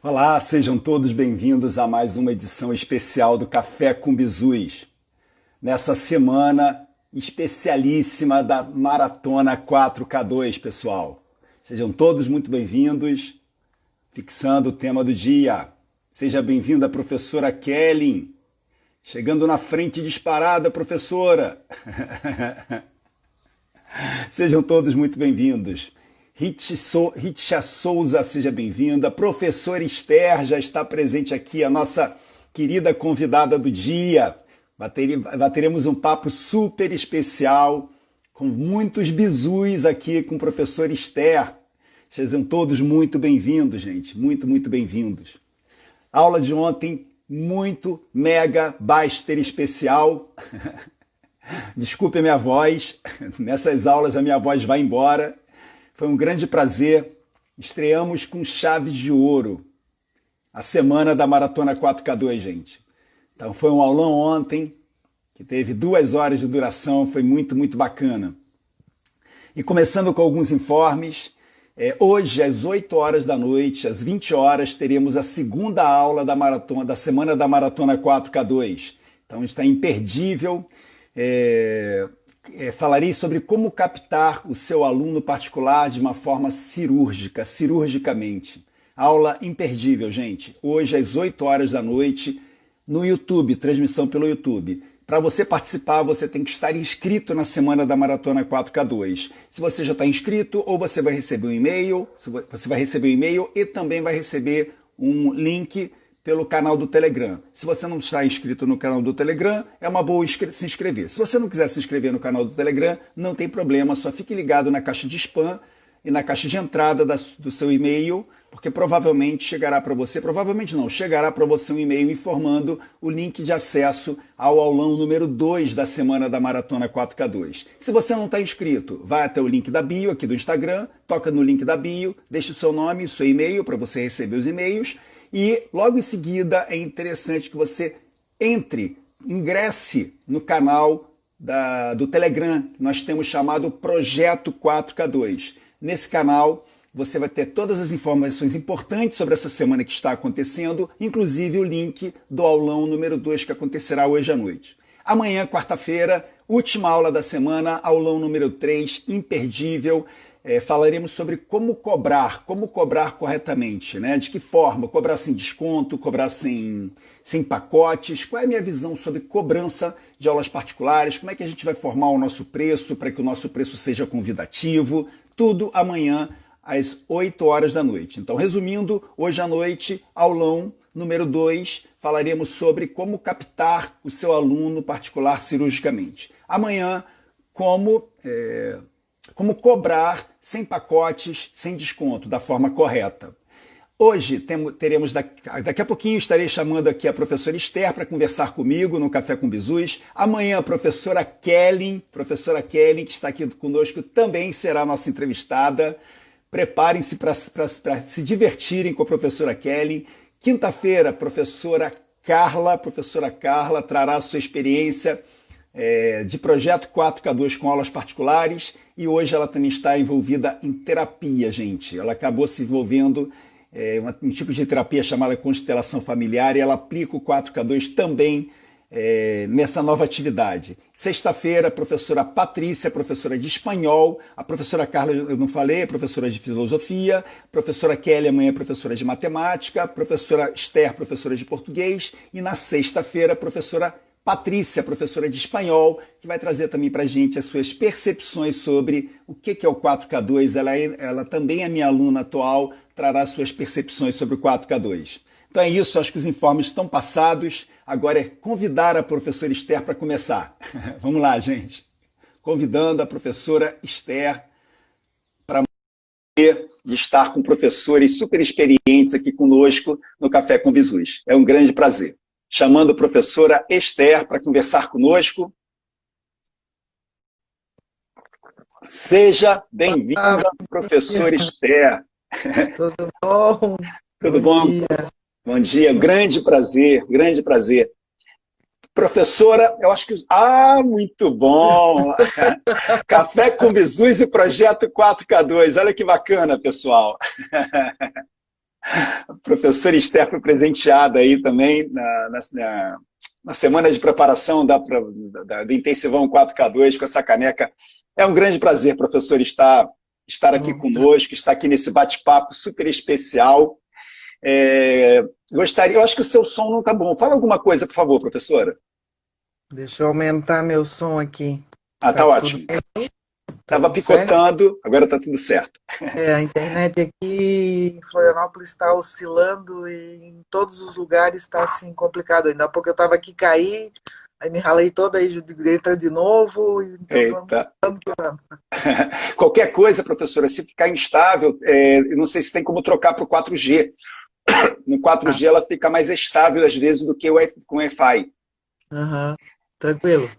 Olá, sejam todos bem-vindos a mais uma edição especial do Café com Bizus. Nessa semana especialíssima da Maratona 4K2, pessoal. Sejam todos muito bem-vindos. Fixando o tema do dia. Seja bem-vinda, professora Kelly. Chegando na frente disparada, professora. Sejam todos muito bem-vindos. Ritia Souza, seja bem-vinda. Professora Esther já está presente aqui, a nossa querida convidada do dia. Teremos um papo super especial, com muitos bizus aqui com o professor Esther. Sejam todos muito bem-vindos, gente. Muito bem-vindos. Aula de ontem, muito mega baster especial. Desculpe a minha voz. Nessas aulas a minha voz vai embora. Foi um grande prazer. Estreamos com chaves de ouro. A semana da Maratona 4K2, gente. Então foi um aulão ontem, que teve 2 horas de duração. Foi muito bacana. E começando com alguns informes. Hoje, às 8 horas da noite, às 20 horas, teremos a segunda aula da maratona, da semana da Maratona 4K2. Então está imperdível. Falarei sobre como captar o seu aluno particular de uma forma cirurgicamente. Aula imperdível, gente. Hoje, às 8 horas da noite, no YouTube, transmissão pelo YouTube. Para você participar, você tem que estar inscrito na semana da Maratona 4K2. Se você já está inscrito, ou você vai receber um e-mail, e também vai receber um link pelo canal do Telegram. Se você não está inscrito no canal do Telegram, é uma boa se inscrever. Se você não quiser se inscrever no canal do Telegram, não tem problema, só fique ligado na caixa de spam e na caixa de entrada do seu e-mail, porque provavelmente chegará para você, chegará para você um e-mail informando o link de acesso ao aulão número 2 da semana da Maratona 4K2. Se você não está inscrito, vai até o link da bio aqui do Instagram, toca no link da bio, deixa o seu nome e o seu e-mail para você receber os e-mails e logo em seguida é interessante que você ingresse no canal do Telegram, que nós temos chamado Projeto 4K2. Nesse canal você vai ter todas as informações importantes sobre essa semana que está acontecendo, inclusive o link do aulão número 2 que acontecerá hoje à noite. Amanhã, quarta-feira, última aula da semana, aulão número 3, imperdível. Falaremos sobre como cobrar corretamente, né? De que forma, cobrar sem desconto, cobrar sem pacotes, qual é a minha visão sobre cobrança de aulas particulares, como é que a gente vai formar o nosso preço para que o nosso preço seja convidativo, tudo amanhã às 8 horas da noite. Então, resumindo, hoje à noite, aulão número 2, falaremos sobre como captar o seu aluno particular cirurgicamente. Amanhã, como cobrar sem pacotes, sem desconto, da forma correta. Hoje teremos, daqui a pouquinho estarei chamando aqui a professora Esther para conversar comigo no Café com Bizus. Amanhã a professora Kelly, que está aqui conosco, também será nossa entrevistada. Preparem-se para se divertirem com a professora Kelly. Quinta-feira, professora Carla trará a sua experiência de projeto 4K2 com aulas particulares e hoje ela também está envolvida em terapia, gente. Ela acabou se envolvendo um tipo de terapia chamada constelação familiar e ela aplica o 4K2 também nessa nova atividade. Sexta-feira, a professora Patrícia, professora de espanhol, a professora Carla, eu não falei, professora de filosofia, professora Kelly amanhã, professora de matemática, professora Esther, professora de português, e na sexta-feira, a professora Patrícia, professora de espanhol, que vai trazer também para a gente as suas percepções sobre o que é o 4K2. Ela também é minha aluna atual, trará suas percepções sobre o 4K2. Então é isso, acho que os informes estão passados. Agora é convidar a professora Esther para começar. Vamos lá, gente. Convidando a professora Esther para estar com professores super experientes aqui conosco no Café com Bizus. É um grande prazer. Chamando a professora Esther para conversar conosco. Seja bem-vinda, professora Esther. Tudo bom? Tudo bom? Dia. Bom dia, grande prazer, grande prazer. Professora, eu acho que... muito bom! Café com Bizus e Projeto 4K2. Olha que bacana, pessoal. A professora Esther foi presenteada aí também na semana de preparação do Intensivão 4K2 com essa caneca. É um grande prazer, professor, estar aqui conosco, estar aqui nesse bate-papo super especial. Eu acho que o seu som não está bom. Fala alguma coisa, por favor, professora. Deixa eu aumentar meu som aqui. Ah, tá Tudo ótimo. bem? Tá Estava tudo certo? picotando, agora está tudo certo. A internet aqui em Florianópolis está oscilando e em todos os lugares está assim complicado. Ainda há pouco eu estava aqui, caí, aí me ralei toda, aí entra de novo, então Eita. vamos que vamos. Qualquer coisa, professora, se ficar instável, eu não sei se tem como trocar para o 4G. No 4G ela fica mais estável, às vezes, do que com o Wi-Fi. Tranquilo.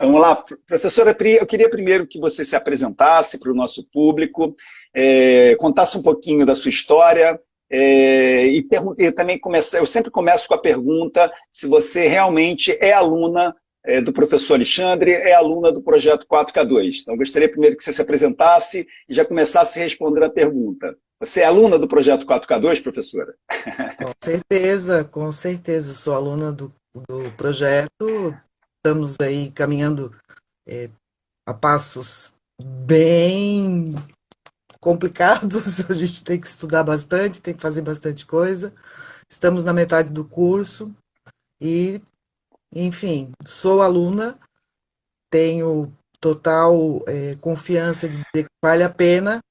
Vamos lá, professora Pri, eu queria primeiro que você se apresentasse para o nosso público, contasse um pouquinho da sua história, e também eu sempre começo com a pergunta se você realmente é aluna do professor Alexandre, é aluna do projeto 4K2. Então, eu gostaria primeiro que você se apresentasse e já começasse respondendo a pergunta. Você é aluna do projeto 4K2, professora? Com certeza, sou aluna do projeto. Estamos aí caminhando a passos bem complicados. A gente tem que estudar bastante, tem que fazer bastante coisa. Estamos na metade do curso e, enfim, sou aluna, tenho total confiança de dizer que vale a pena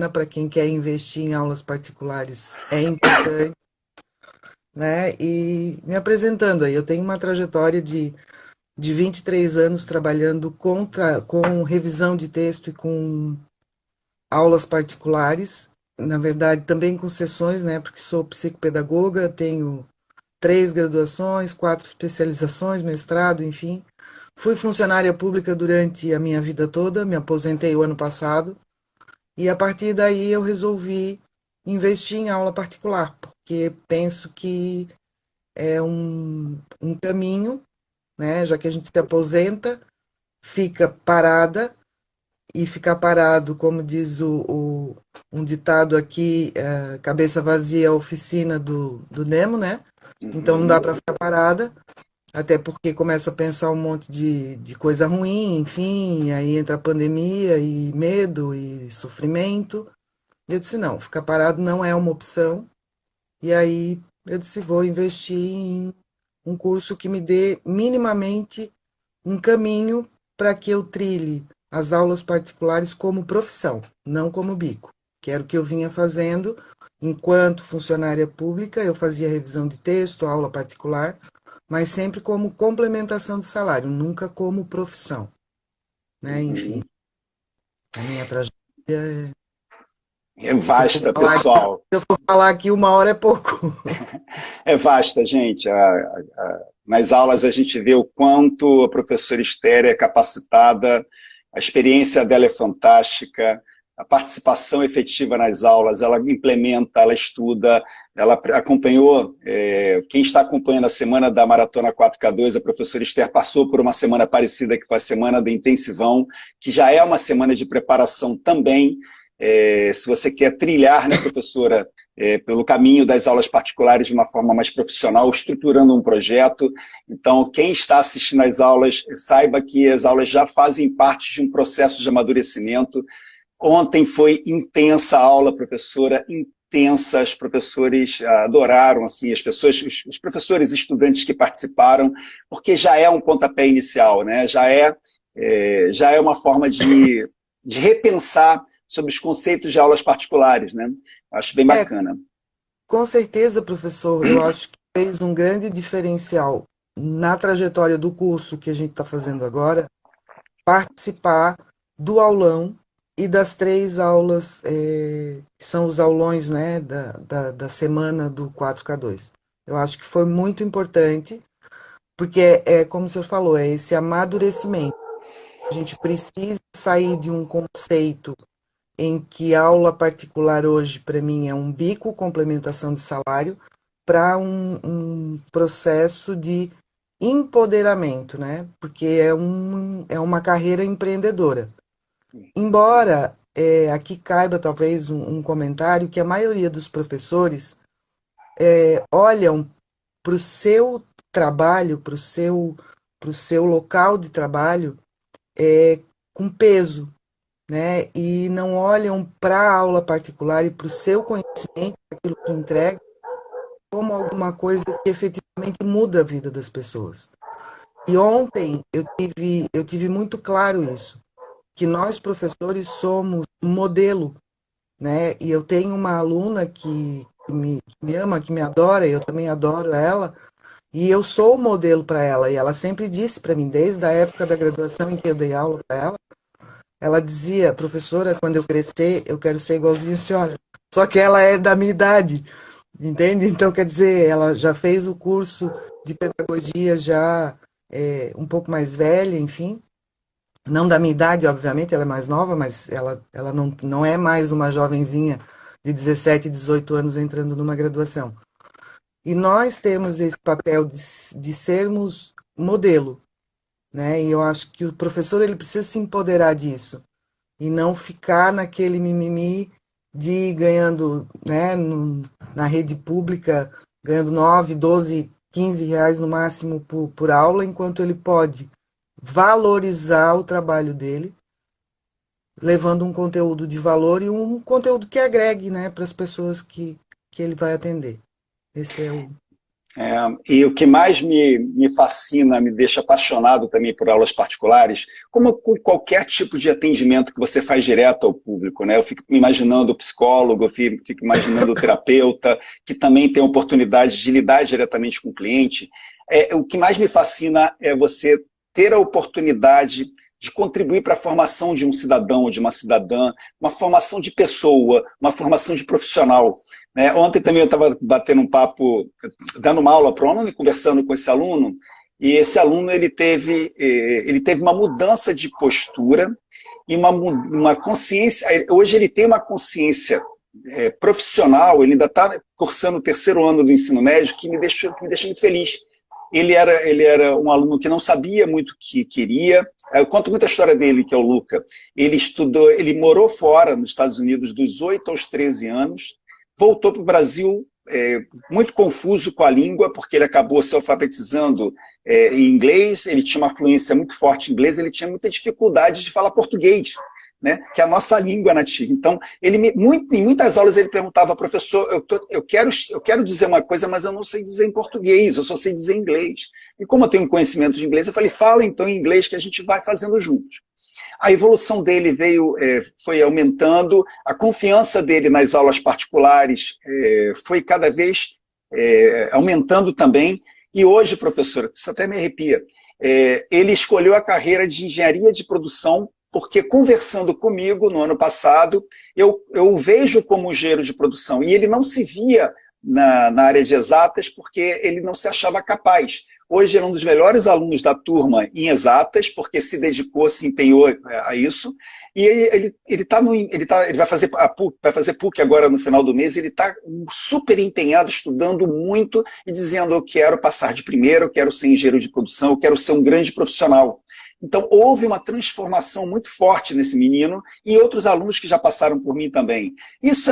para quem quer investir em aulas particulares, é importante, né? E me apresentando aí, eu tenho uma trajetória de 23 anos trabalhando com revisão de texto e com aulas particulares, na verdade também com sessões, né? Porque sou psicopedagoga, tenho 3 graduações, 4 especializações, mestrado, enfim. Fui funcionária pública durante a minha vida toda, me aposentei o ano passado, e a partir daí eu resolvi investir em aula particular, porque penso que é um caminho, né? Já que a gente se aposenta, fica parada, e ficar parado, como diz um ditado aqui, cabeça vazia é a oficina do Nemo, né? Então não dá para ficar parada, até porque começa a pensar um monte de coisa ruim, enfim, aí entra a pandemia e medo e sofrimento. E eu disse, não, ficar parado não é uma opção. E aí eu disse, vou investir em um curso que me dê minimamente um caminho para que eu trilhe as aulas particulares como profissão, não como bico, que era o que eu vinha fazendo enquanto funcionária pública. Eu fazia revisão de texto, aula particular, mas sempre como complementação do salário, nunca como profissão, né? Enfim, a minha trajetória É vasta, pessoal. se eu for falar aqui 1 hora é pouco. É vasta, gente. Nas aulas a gente vê o quanto a professora Esther é capacitada, a experiência dela é fantástica, a participação efetiva nas aulas, ela implementa, ela estuda, ela acompanhou, quem está acompanhando a semana da Maratona 4K2, a professora Esther passou por uma semana parecida com a semana do Intensivão, que já é uma semana de preparação também. Se você quer trilhar, né, professora, pelo caminho das aulas particulares de uma forma mais profissional, estruturando um projeto. Então, quem está assistindo às aulas, saiba que as aulas já fazem parte de um processo de amadurecimento. Ontem foi intensa a aula, professora, intensa, os professores adoraram, assim, as pessoas, os professores e estudantes que participaram, porque já é um pontapé inicial, né? Já é uma forma de repensar sobre os conceitos de aulas particulares, né? Acho bem bacana. Com certeza, professor, eu acho que fez um grande diferencial na trajetória do curso que a gente está fazendo agora, participar do aulão e das 3 aulas, que são os aulões, né, da semana do 4K2. Eu acho que foi muito importante, porque como o senhor falou, é esse amadurecimento. A gente precisa sair de um conceito em que aula particular hoje, para mim, é um bico, complementação de salário, para um processo de empoderamento, né? Porque é uma carreira empreendedora. Embora aqui caiba talvez um comentário que a maioria dos professores olham para o seu trabalho, para o seu local de trabalho com peso, né? E não olham para a aula particular e para o seu conhecimento, aquilo que entrega, como alguma coisa que efetivamente muda a vida das pessoas. E ontem eu tive muito claro isso, que nós professores somos um modelo, né? E eu tenho uma aluna que me ama, que me adora, e eu também adoro ela, e eu sou o modelo para ela. E ela sempre disse para mim, desde a época da graduação em que eu dei aula para ela, ela dizia, professora, quando eu crescer, eu quero ser igualzinha a senhora. Só que ela é da minha idade, entende? Então, quer dizer, ela já fez o curso de pedagogia já um pouco mais velha, enfim. Não da minha idade, obviamente, ela é mais nova, mas ela não é mais uma jovenzinha de 17, 18 anos entrando numa graduação. E nós temos esse papel de sermos modelo, né? E eu acho que o professor ele precisa se empoderar disso e não ficar naquele mimimi de ir ganhando, né, na rede pública, ganhando 9, 12, 15 reais no máximo por aula, enquanto ele pode valorizar o trabalho dele, levando um conteúdo de valor e um conteúdo que agregue, né, para as pessoas que ele vai atender. Esse é o... E o que mais me fascina, me deixa apaixonado também por aulas particulares, como com qualquer tipo de atendimento que você faz direto ao público, né? Eu fico imaginando o psicólogo, eu fico imaginando o terapeuta, que também tem a oportunidade de lidar diretamente com o cliente. O que mais me fascina é você ter a oportunidade de contribuir para a formação de um cidadão ou de uma cidadã, uma formação de pessoa, uma formação de profissional. Ontem também eu estava batendo um papo, dando uma aula para um aluno e conversando com esse aluno, e esse aluno ele teve uma mudança de postura e uma consciência. Hoje ele tem uma consciência profissional, ele ainda está cursando o 3º ano do ensino médio, que me deixa muito feliz. Ele era um aluno que não sabia muito o que queria. Eu conto muita história dele, que é o Luca. Ele morou fora, nos Estados Unidos, dos 8 aos 13 anos, voltou para o Brasil muito confuso com a língua, porque ele acabou se alfabetizando em inglês, ele tinha uma fluência muito forte em inglês, ele tinha muita dificuldade de falar português, né, que é a nossa língua nativa. Então, em muitas aulas ele perguntava, professor, eu quero dizer uma coisa, mas eu não sei dizer em português, eu só sei dizer em inglês. E como eu tenho conhecimento de inglês, eu falei, fala então em inglês que a gente vai fazendo juntos. A evolução dele foi aumentando, a confiança dele nas aulas particulares foi cada vez aumentando também. E hoje, professora, isso até me arrepia, ele escolheu a carreira de engenharia de produção, porque conversando comigo no ano passado, eu o vejo como engenheiro de produção, e ele não se via na área de exatas porque ele não se achava capaz. Hoje ele é um dos melhores alunos da turma em exatas, porque se dedicou, se empenhou a isso, e ele vai fazer PUC agora no final do mês, ele está super empenhado, estudando muito e dizendo, eu quero passar de primeiro, eu quero ser engenheiro de produção, eu quero ser um grande profissional. Então, houve uma transformação muito forte nesse menino e outros alunos que já passaram por mim também. Isso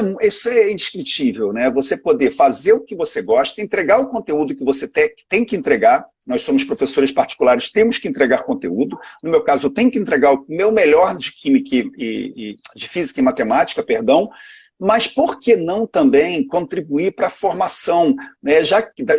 é indescritível, né? Você poder fazer o que você gosta, entregar o conteúdo que você tem que entregar. Nós somos professores particulares, temos que entregar conteúdo. No meu caso, eu tenho que entregar o meu melhor de química de física e matemática, perdão. Mas por que não também contribuir para a formação, né,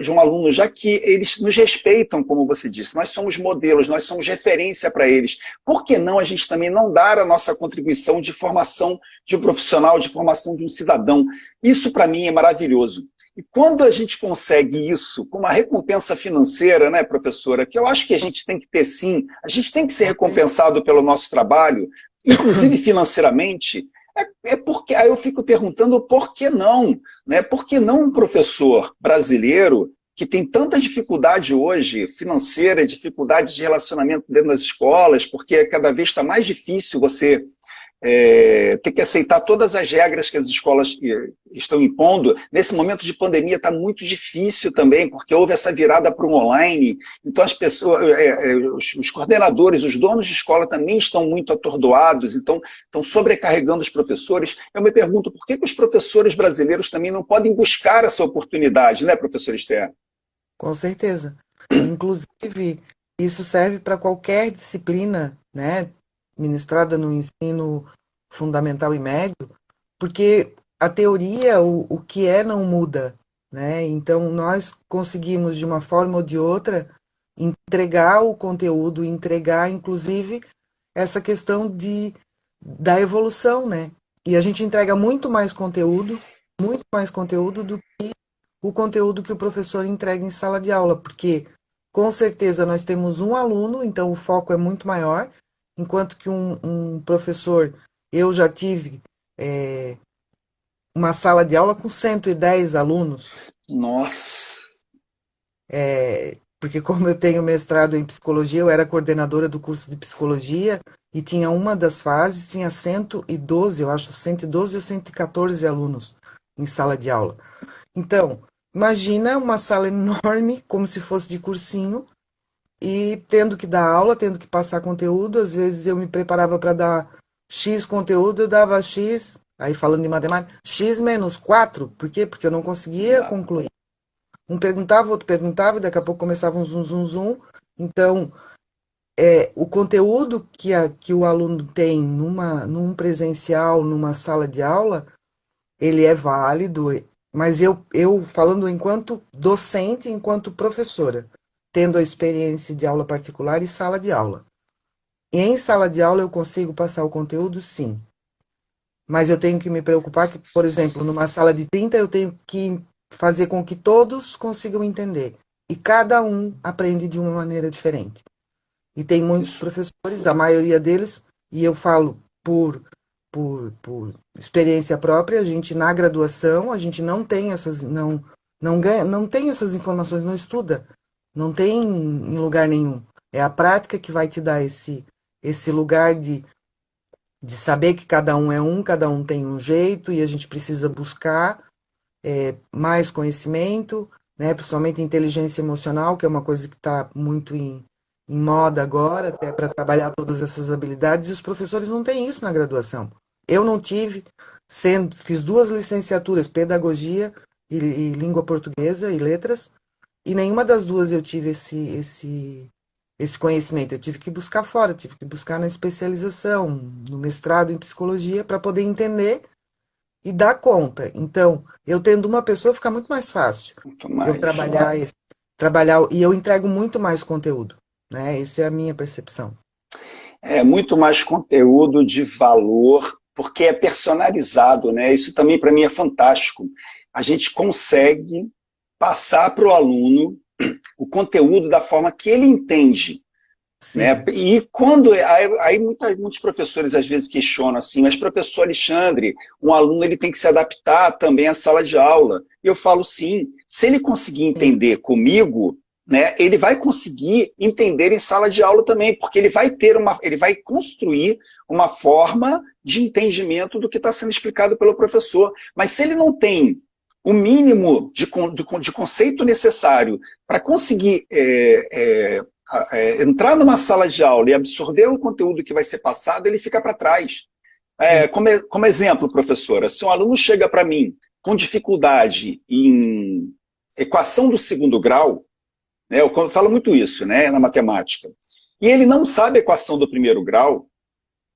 de um aluno, já que eles nos respeitam, como você disse, nós somos modelos, nós somos referência para eles. Por que não a gente também não dar a nossa contribuição de formação de um profissional, de formação de um cidadão? Isso para mim é maravilhoso. E quando a gente consegue isso com uma recompensa financeira, né, professora, que eu acho que a gente tem que ter sim, a gente tem que ser recompensado pelo nosso trabalho, inclusive financeiramente. Porque aí eu fico perguntando por que não, né? Por que não um professor brasileiro que tem tanta dificuldade hoje financeira, dificuldade de relacionamento dentro das escolas, porque cada vez está mais difícil você ter que aceitar todas as regras que as escolas estão impondo. Nesse momento de pandemia está muito difícil também, porque houve essa virada para o online, então as pessoas, os coordenadores, os donos de escola também estão muito atordoados, então estão sobrecarregando os professores. Eu me pergunto por que os professores brasileiros também não podem buscar essa oportunidade, né, professor Esther? Com certeza. Inclusive, isso serve para qualquer disciplina, né, ministrada no ensino fundamental e médio, porque a teoria, o que é, não muda, né? Então, nós conseguimos, de uma forma ou de outra, entregar o conteúdo, entregar, inclusive, essa questão da evolução, né? E a gente entrega muito mais conteúdo do que o conteúdo que o professor entrega em sala de aula, porque com certeza nós temos um aluno, então o foco é muito maior, enquanto que um professor, eu já tive uma sala de aula com 110 alunos, Nossa! porque como eu tenho mestrado em psicologia, eu era coordenadora do curso de psicologia e tinha uma das fases, tinha 112, eu acho, 112 ou 114 alunos em sala de aula. Então, imagina uma sala enorme, como se fosse de cursinho, e tendo que dar aula, tendo que passar conteúdo. Às vezes eu me preparava para dar X conteúdo, eu dava X, aí falando de matemática, X menos 4. Por quê? Porque eu não conseguia concluir. Um perguntava, outro perguntava, e daqui a pouco começava um zum, zum, zum. Então, o conteúdo que o aluno tem num presencial, numa sala de aula, ele é válido, mas eu falando enquanto docente, enquanto professora, tendo a experiência de aula particular e sala de aula. E em sala de aula eu consigo passar o conteúdo, sim. Mas eu tenho que me preocupar que, por exemplo, numa sala de 30 eu tenho que fazer com que todos consigam entender. E cada um aprende de uma maneira diferente. E tem muitos professores, a maioria deles, e eu falo por experiência própria, a gente na graduação, a gente não tem essas, não tem essas informações, não estuda, não tem em lugar nenhum. É a prática que vai te dar esse lugar de saber que cada um tem um jeito e a gente precisa buscar mais conhecimento, né, principalmente inteligência emocional, que é uma coisa que está muito em moda agora, até para trabalhar todas essas habilidades, e os professores não têm isso na graduação. Eu não tive, fiz 2 licenciaturas, pedagogia e língua portuguesa e letras, e nenhuma das duas eu tive esse conhecimento. Eu tive que buscar fora, tive que buscar na especialização, no mestrado em psicologia, para poder entender e dar conta. Então, eu tendo uma pessoa, fica muito mais fácil eu trabalhar, e eu entrego muito mais conteúdo, né? Essa é a minha percepção. É muito mais conteúdo de valor, porque é personalizado, né? Isso também para mim é fantástico. A gente consegue passar para o aluno o conteúdo da forma que ele entende. Né? E quando aí muitos professores às vezes questionam assim, mas professor Alexandre, um aluno ele tem que se adaptar também à sala de aula. E eu falo sim, se ele conseguir entender comigo, né, ele vai conseguir entender em sala de aula também, porque ele vai construir uma forma de entendimento do que está sendo explicado pelo professor. Mas se ele não tem o mínimo de conceito necessário para conseguir entrar numa sala de aula e absorver o conteúdo que vai ser passado, ele fica para trás. Como exemplo, professora, se um aluno chega para mim com dificuldade em equação do segundo grau, né, eu falo muito isso, né, na matemática, e ele não sabe a equação do primeiro grau,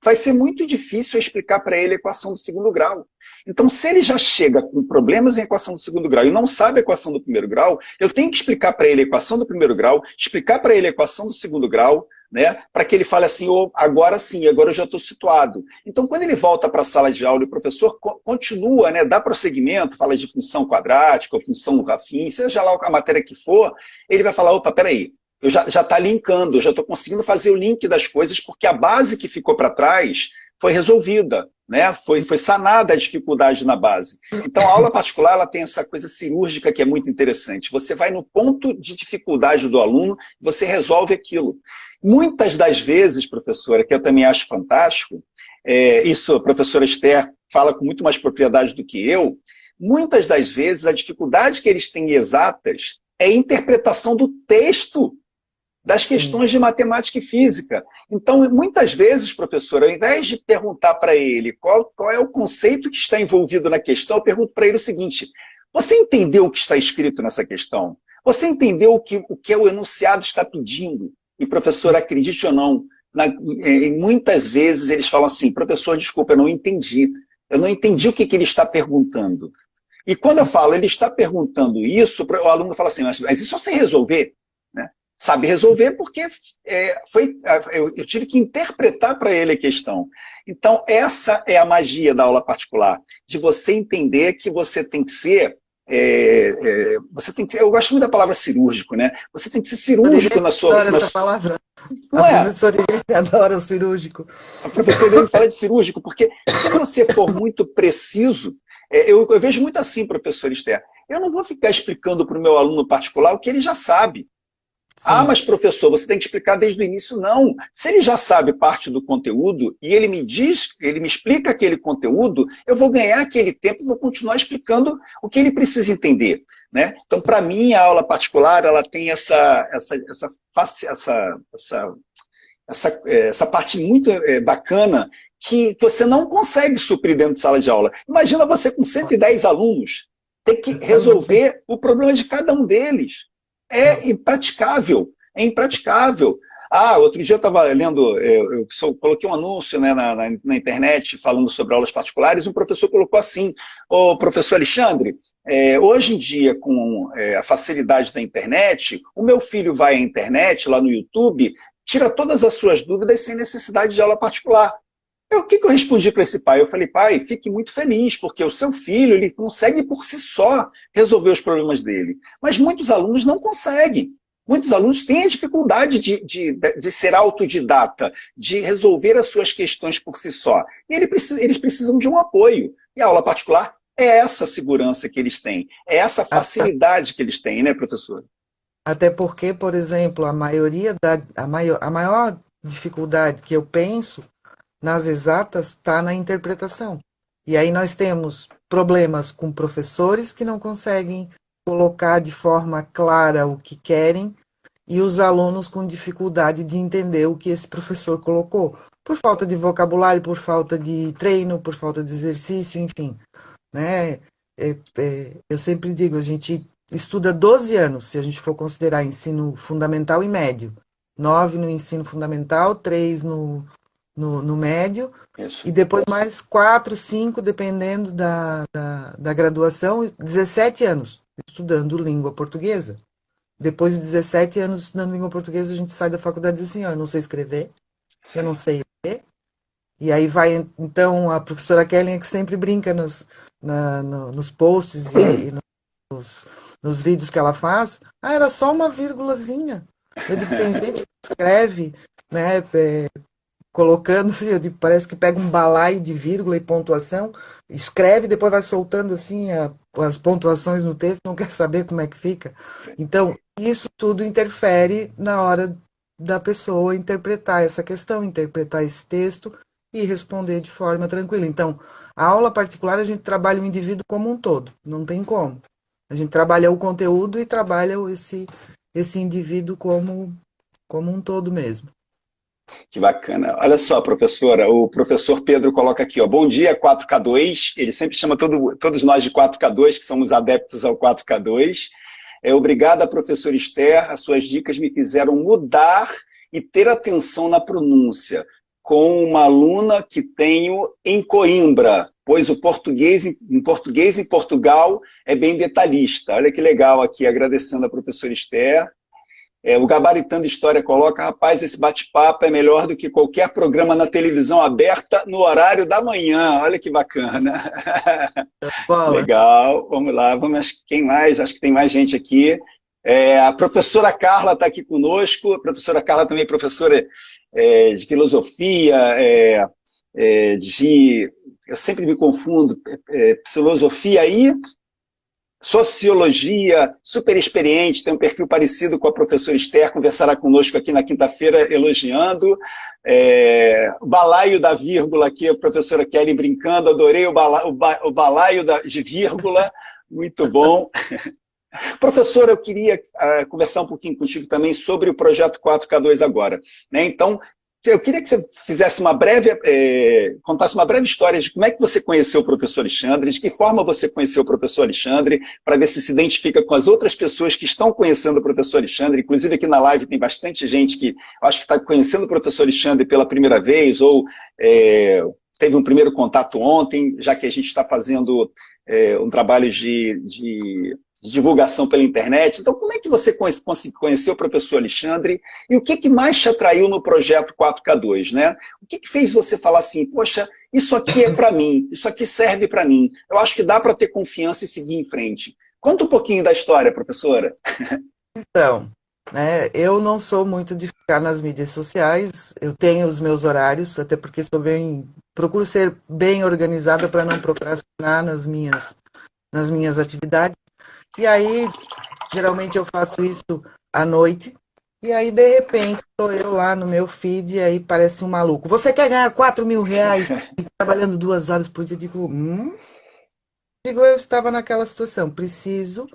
vai ser muito difícil explicar para ele a equação do segundo grau. Então, se ele já chega com problemas em equação do segundo grau e não sabe a equação do primeiro grau, eu tenho que explicar para ele a equação do primeiro grau, explicar para ele a equação do segundo grau, né, para que ele fale assim, agora sim, agora eu já estou situado. Então, quando ele volta para a sala de aula e o professor continua, né, dá prosseguimento, fala de função quadrática, ou função afim, seja lá a matéria que for, ele vai falar, opa, peraí, eu já está linkando, eu já estou conseguindo fazer o link das coisas, porque a base que ficou para trás foi resolvida, né? Foi sanada a dificuldade na base. Então, a aula particular ela tem essa coisa cirúrgica que é muito interessante. Você vai no ponto de dificuldade do aluno, você resolve aquilo. Muitas das vezes, professora, que eu também acho fantástico, isso a professora Esther fala com muito mais propriedade do que eu, muitas das vezes a dificuldade que eles têm em exatas é a interpretação do texto das questões de matemática e física. Então, muitas vezes, professor, ao invés de perguntar para ele qual é o conceito que está envolvido na questão, eu pergunto para ele o seguinte: você entendeu o que está escrito nessa questão? Você entendeu o que o enunciado está pedindo? E, professor, acredite ou não, muitas vezes eles falam assim: professor, desculpa, eu não entendi. Eu não entendi o que ele está perguntando. E quando eu falo, ele está perguntando isso, o aluno fala assim: mas isso eu sei resolver, né? Sabe resolver porque eu tive que interpretar para ele a questão. Então, essa é a magia da aula particular, de você entender que você tem que ser, eu gosto muito da palavra cirúrgico, né? Você tem que ser cirúrgico na sua... Adoro essa palavra. Não a é? professora adora o cirúrgico. A professora dele fala de cirúrgico, porque se você for muito preciso, eu vejo muito assim, professor Esther, eu não vou ficar explicando para o meu aluno particular o que ele já sabe. Sim. Ah, mas professor, você tem que explicar desde o início. Não. Se ele já sabe parte do conteúdo e ele me explica aquele conteúdo, eu vou ganhar aquele tempo e vou continuar explicando o que ele precisa entender, né? Então, para mim, a aula particular ela tem essa parte muito bacana que você não consegue suprir dentro de sala de aula. Imagina você com 110 alunos ter que resolver o problema de cada um deles. É impraticável, é impraticável. Ah, outro dia eu estava lendo, eu coloquei um anúncio, né, na internet falando sobre aulas particulares, um professor colocou assim: ô professor Alexandre, hoje em dia com a facilidade da internet, o meu filho vai à internet, lá no YouTube, tira todas as suas dúvidas sem necessidade de aula particular. O que eu respondi para esse pai? Eu falei: pai, fique muito feliz, porque o seu filho ele consegue por si só resolver os problemas dele. Mas muitos alunos não conseguem. Muitos alunos têm a dificuldade de ser autodidata, de resolver as suas questões por si só. E eles precisam de um apoio. E a aula particular é essa segurança que eles têm, é essa facilidade que eles têm, né, professor? Até porque, por exemplo, a maior dificuldade que eu penso nas exatas está na interpretação. E aí nós temos problemas com professores que não conseguem colocar de forma clara o que querem e os alunos com dificuldade de entender o que esse professor colocou, por falta de vocabulário, por falta de treino, por falta de exercício, enfim, né? Eu sempre digo, a gente estuda 12 anos, se a gente for considerar ensino fundamental e médio. 9 no ensino fundamental, 3 no médio, Isso. e depois mais 4, 5, dependendo da graduação, 17 anos estudando língua portuguesa. Depois de 17 anos estudando língua portuguesa, a gente sai da faculdade e diz assim: ó, eu não sei escrever, Sim. eu não sei ler. E aí vai, então, a professora Kellen é que sempre brinca nos posts e nos vídeos que ela faz. Ah, era só uma vírgulazinha. Eu digo, tem gente que escreve, né, colocando, eu digo, parece que pega um balaio de vírgula e pontuação, escreve, depois vai soltando assim as pontuações no texto, não quer saber como é que fica. Então, isso tudo interfere na hora da pessoa interpretar essa questão, interpretar esse texto e responder de forma tranquila. Então, a aula particular a gente trabalha o indivíduo como um todo, não tem como. A gente trabalha o conteúdo e trabalha esse indivíduo como um todo mesmo. Que bacana. Olha só, professora, o professor Pedro coloca aqui, ó: bom dia, 4K2. Ele sempre chama todos nós de 4K2, que somos adeptos ao 4K2. Obrigada, professora Esther. As suas dicas me fizeram mudar e ter atenção na pronúncia, com uma aluna que tenho em Coimbra, pois o português em Portugal é bem detalhista. Olha que legal aqui, agradecendo a professora Esther. O Gabaritando História coloca: rapaz, esse bate-papo é melhor do que qualquer programa na televisão aberta no horário da manhã. Olha que bacana. Legal, vamos lá. Quem mais? Acho que tem mais gente aqui. A professora Carla está aqui conosco. A professora Carla também é professora de filosofia, eu sempre me confundo, filosofia e sociologia, super experiente, tem um perfil parecido com a professora Esther, conversará conosco aqui na quinta-feira elogiando. O balaio da vírgula aqui, a professora Kelly brincando, adorei o balaio de vírgula, muito bom. Professora, eu queria conversar um pouquinho contigo também sobre o projeto 4K2 agora, né? Então, eu queria que você fizesse contasse uma breve história de como é que você conheceu o professor Alexandre, de que forma você conheceu o professor Alexandre, para ver se identifica com as outras pessoas que estão conhecendo o professor Alexandre. Inclusive aqui na live tem bastante gente que acho que está conhecendo o professor Alexandre pela primeira vez, ou teve um primeiro contato ontem, já que a gente está fazendo um trabalho de divulgação pela internet. Então, como é que você conheceu o professor Alexandre e o que mais te atraiu no projeto 4K2, né? O que fez você falar assim, poxa, isso aqui é para mim, isso aqui serve para mim, eu acho que dá para ter confiança e seguir em frente. Conta um pouquinho da história, professora. Então, né, eu não sou muito de ficar nas mídias sociais, eu tenho os meus horários, até porque procuro ser bem organizada para não procrastinar nas minhas atividades. E aí, geralmente eu faço isso à noite, e aí, de repente, estou eu lá no meu feed, e aí parece um maluco. Você quer ganhar 4.000 reais trabalhando 2 horas por dia? Digo, eu estava naquela situação, preciso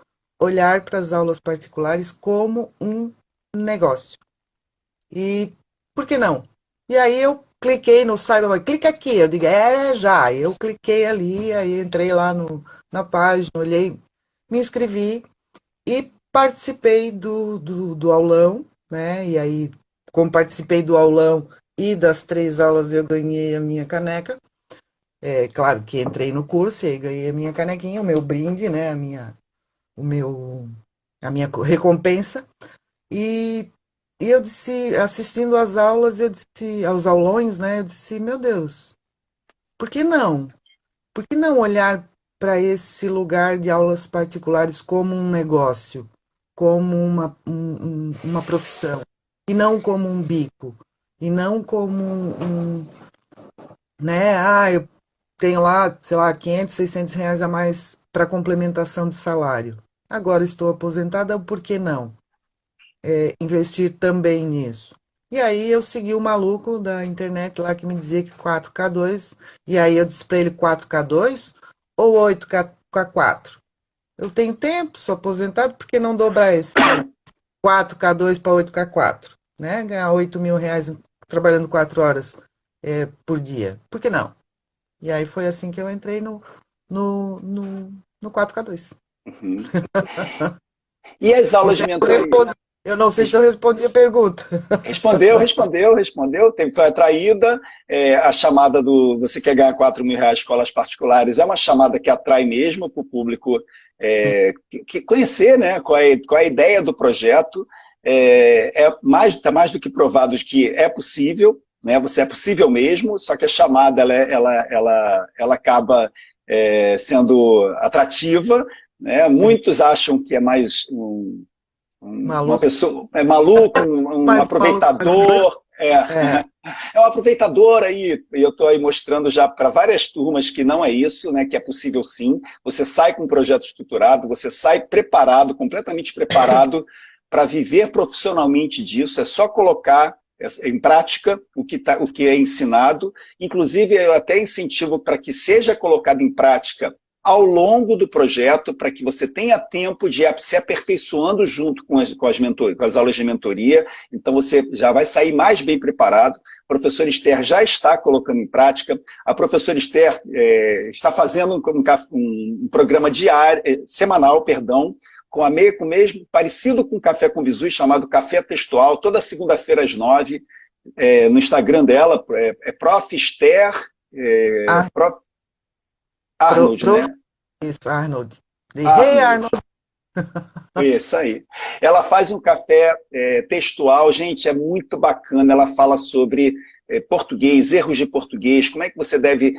olhar para as aulas particulares como um negócio. E por que não? E aí eu cliquei no Cyberboy, clica aqui, eu digo, já. Eu cliquei ali, aí entrei lá na página, olhei, me inscrevi e participei do aulão, né? E aí, como participei do aulão e das 3 aulas, eu ganhei a minha caneca. Claro que entrei no curso e aí ganhei a minha canequinha, o meu brinde, né? A minha recompensa. E eu disse, assistindo às aulas, aos aulões, né? Eu disse, meu Deus, por que não? Por que não olhar para esse lugar de aulas particulares como um negócio, como uma profissão, e não como um bico, e não como né, eu tenho lá, sei lá, 500, 600 reais a mais para complementação de salário. Agora estou aposentada, por que não? Investir também nisso. E aí eu segui o maluco da internet lá que me dizia que 4K2, e aí eu disse para ele 4K2 ou 8K4. Eu tenho tempo, sou aposentado, por que não dobrar esse 4K2 para 8K4? Né? Ganhar 8.000 reais trabalhando 4 horas por dia. Por que não? E aí foi assim que eu entrei no 4K2. Uhum. E as aulas de mentoria? Eu não sei se eu respondi a pergunta. Respondeu. Foi atraída. A chamada do você quer ganhar 4.000 reais escolas particulares é uma chamada que atrai mesmo para o público que conhecer, né, qual é a ideia do projeto. Está mais do que provado de que é possível, né, você é possível mesmo, só que a chamada ela acaba sendo atrativa. Né? Muitos acham que é mais uma pessoa maluco, um aproveitador. É um aproveitador aí, e eu estou aí mostrando já para várias turmas que não é isso, né, que é possível sim. Você sai com um projeto estruturado, você sai preparado, completamente preparado para viver profissionalmente disso, é só colocar em prática o que é ensinado. Inclusive, eu até incentivo para que seja colocado em prática ao longo do projeto, para que você tenha tempo de se aperfeiçoando junto com as aulas de mentoria. Então, você já vai sair mais bem preparado. A professora Esther já está colocando em prática. A professora Esther está fazendo um programa semanal, com o mesmo, parecido com o Café com Bizu, chamado Café Textual, toda segunda-feira às 9, no Instagram dela, Prof. Esther, Prof. Arnold, né? Isso, Arnold. Hey, Arnold. Isso aí. Ela faz um café textual, gente, é muito bacana. Ela fala sobre português, erros de português, como é que você deve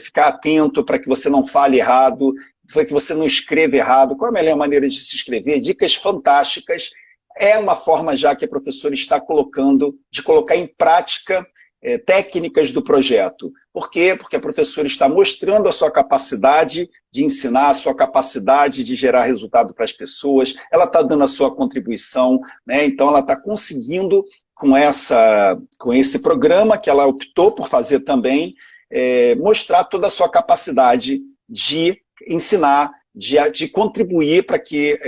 ficar atento para que você não fale errado, para que você não escreva errado, qual é a melhor maneira de se escrever, dicas fantásticas. É uma forma já que a professora está colocando, de colocar em prática técnicas do projeto. Por quê? Porque a professora está mostrando a sua capacidade de ensinar, a sua capacidade de gerar resultado para as pessoas, ela está dando a sua contribuição, né? Então ela está conseguindo, com esse programa que ela optou por fazer também, mostrar toda a sua capacidade de ensinar, de contribuir para que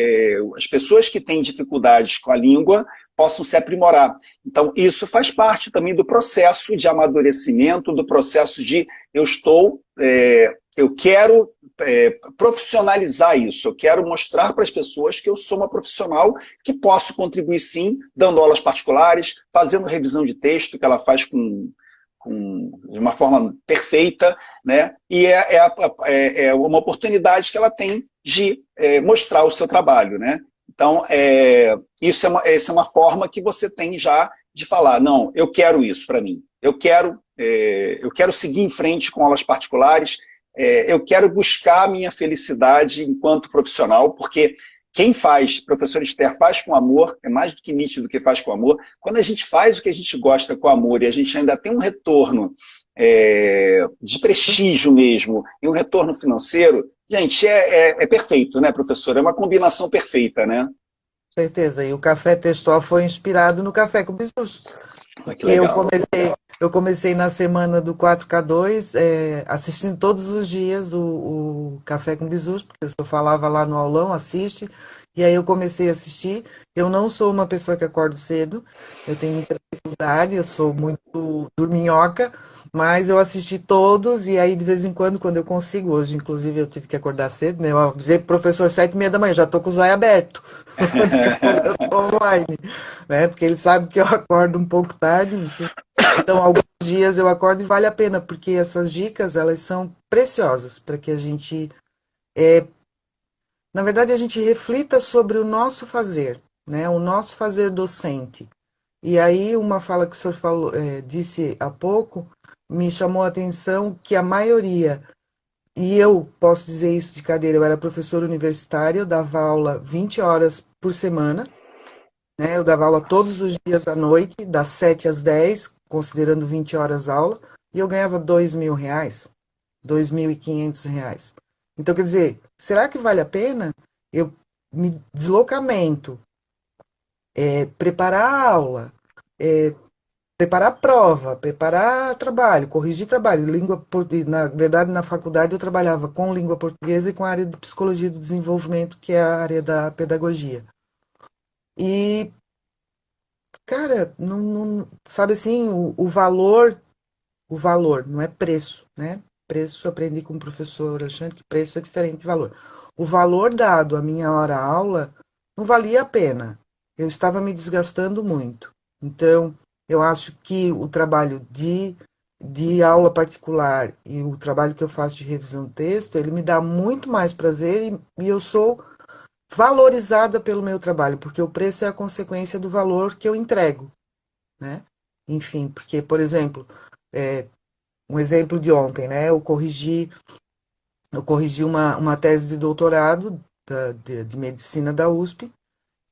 as pessoas que têm dificuldades com a língua possam se aprimorar. Então, isso faz parte também do processo de amadurecimento, do processo de eu quero profissionalizar isso, eu quero mostrar para as pessoas que eu sou uma profissional que posso contribuir sim, dando aulas particulares, fazendo revisão de texto, que ela faz de uma forma perfeita, né? E é uma oportunidade que ela tem de mostrar o seu trabalho, né? Então, essa é uma forma que você tem já de falar, não, eu quero isso para mim, eu quero seguir em frente com aulas particulares, eu quero buscar a minha felicidade enquanto profissional, porque quem faz, professor Esther, faz com amor, é mais do que nítido que faz com amor. Quando a gente faz o que a gente gosta com amor e a gente ainda tem um retorno de prestígio mesmo e um retorno financeiro, gente, é perfeito, né, professor? É uma combinação perfeita, né? Com certeza. E o Café Textual foi inspirado no Café com Bisus. Que legal. Eu comecei na semana do 4K2, assistindo todos os dias o Café com Bisus, porque eu só falava lá no aulão, assiste, e aí eu comecei a assistir. Eu não sou uma pessoa que acordo cedo, eu tenho muita dificuldade, eu sou muito dorminhoca, mas eu assisti todos, e aí de vez em quando eu consigo, hoje inclusive eu tive que acordar cedo, né? Eu avisei pro professor 7h30 da manhã, já tô com os olhos abertos, eu tô online, né? Porque ele sabe que eu acordo um pouco tarde, enfim. Então, alguns dias eu acordo e vale a pena, porque essas dicas, elas são preciosas para que a gente, na verdade, a gente reflita sobre o nosso fazer, né? O nosso fazer docente. E aí, uma fala que o senhor falou, disse há pouco, me chamou a atenção que a maioria, e eu posso dizer isso de cadeira, eu era professora universitária, eu dava aula 20 horas por semana, né? Eu dava aula todos os dias à noite, das 7 às 10, considerando 20 horas aula, e eu ganhava R$ 2.000, R$ 2.500. Então, quer dizer, será que vale a pena eu me deslocamento, preparar a aula, preparar prova, preparar trabalho, corrigir trabalho, na verdade, na faculdade eu trabalhava com língua portuguesa e com a área de psicologia do desenvolvimento, que é a área da pedagogia. E, cara, não, sabe assim, o valor, não é preço, né? Preço, eu aprendi com o professor Alexandre que preço é diferente de valor. O valor dado à minha hora-aula não valia a pena. Eu estava me desgastando muito. Então, eu acho que o trabalho de aula particular e o trabalho que eu faço de revisão de texto, ele me dá muito mais prazer e eu sou valorizada pelo meu trabalho, porque o preço é a consequência do valor que eu entrego, né? Enfim, porque, por exemplo, um exemplo de ontem, né? Eu corrigi uma tese de doutorado de medicina da USP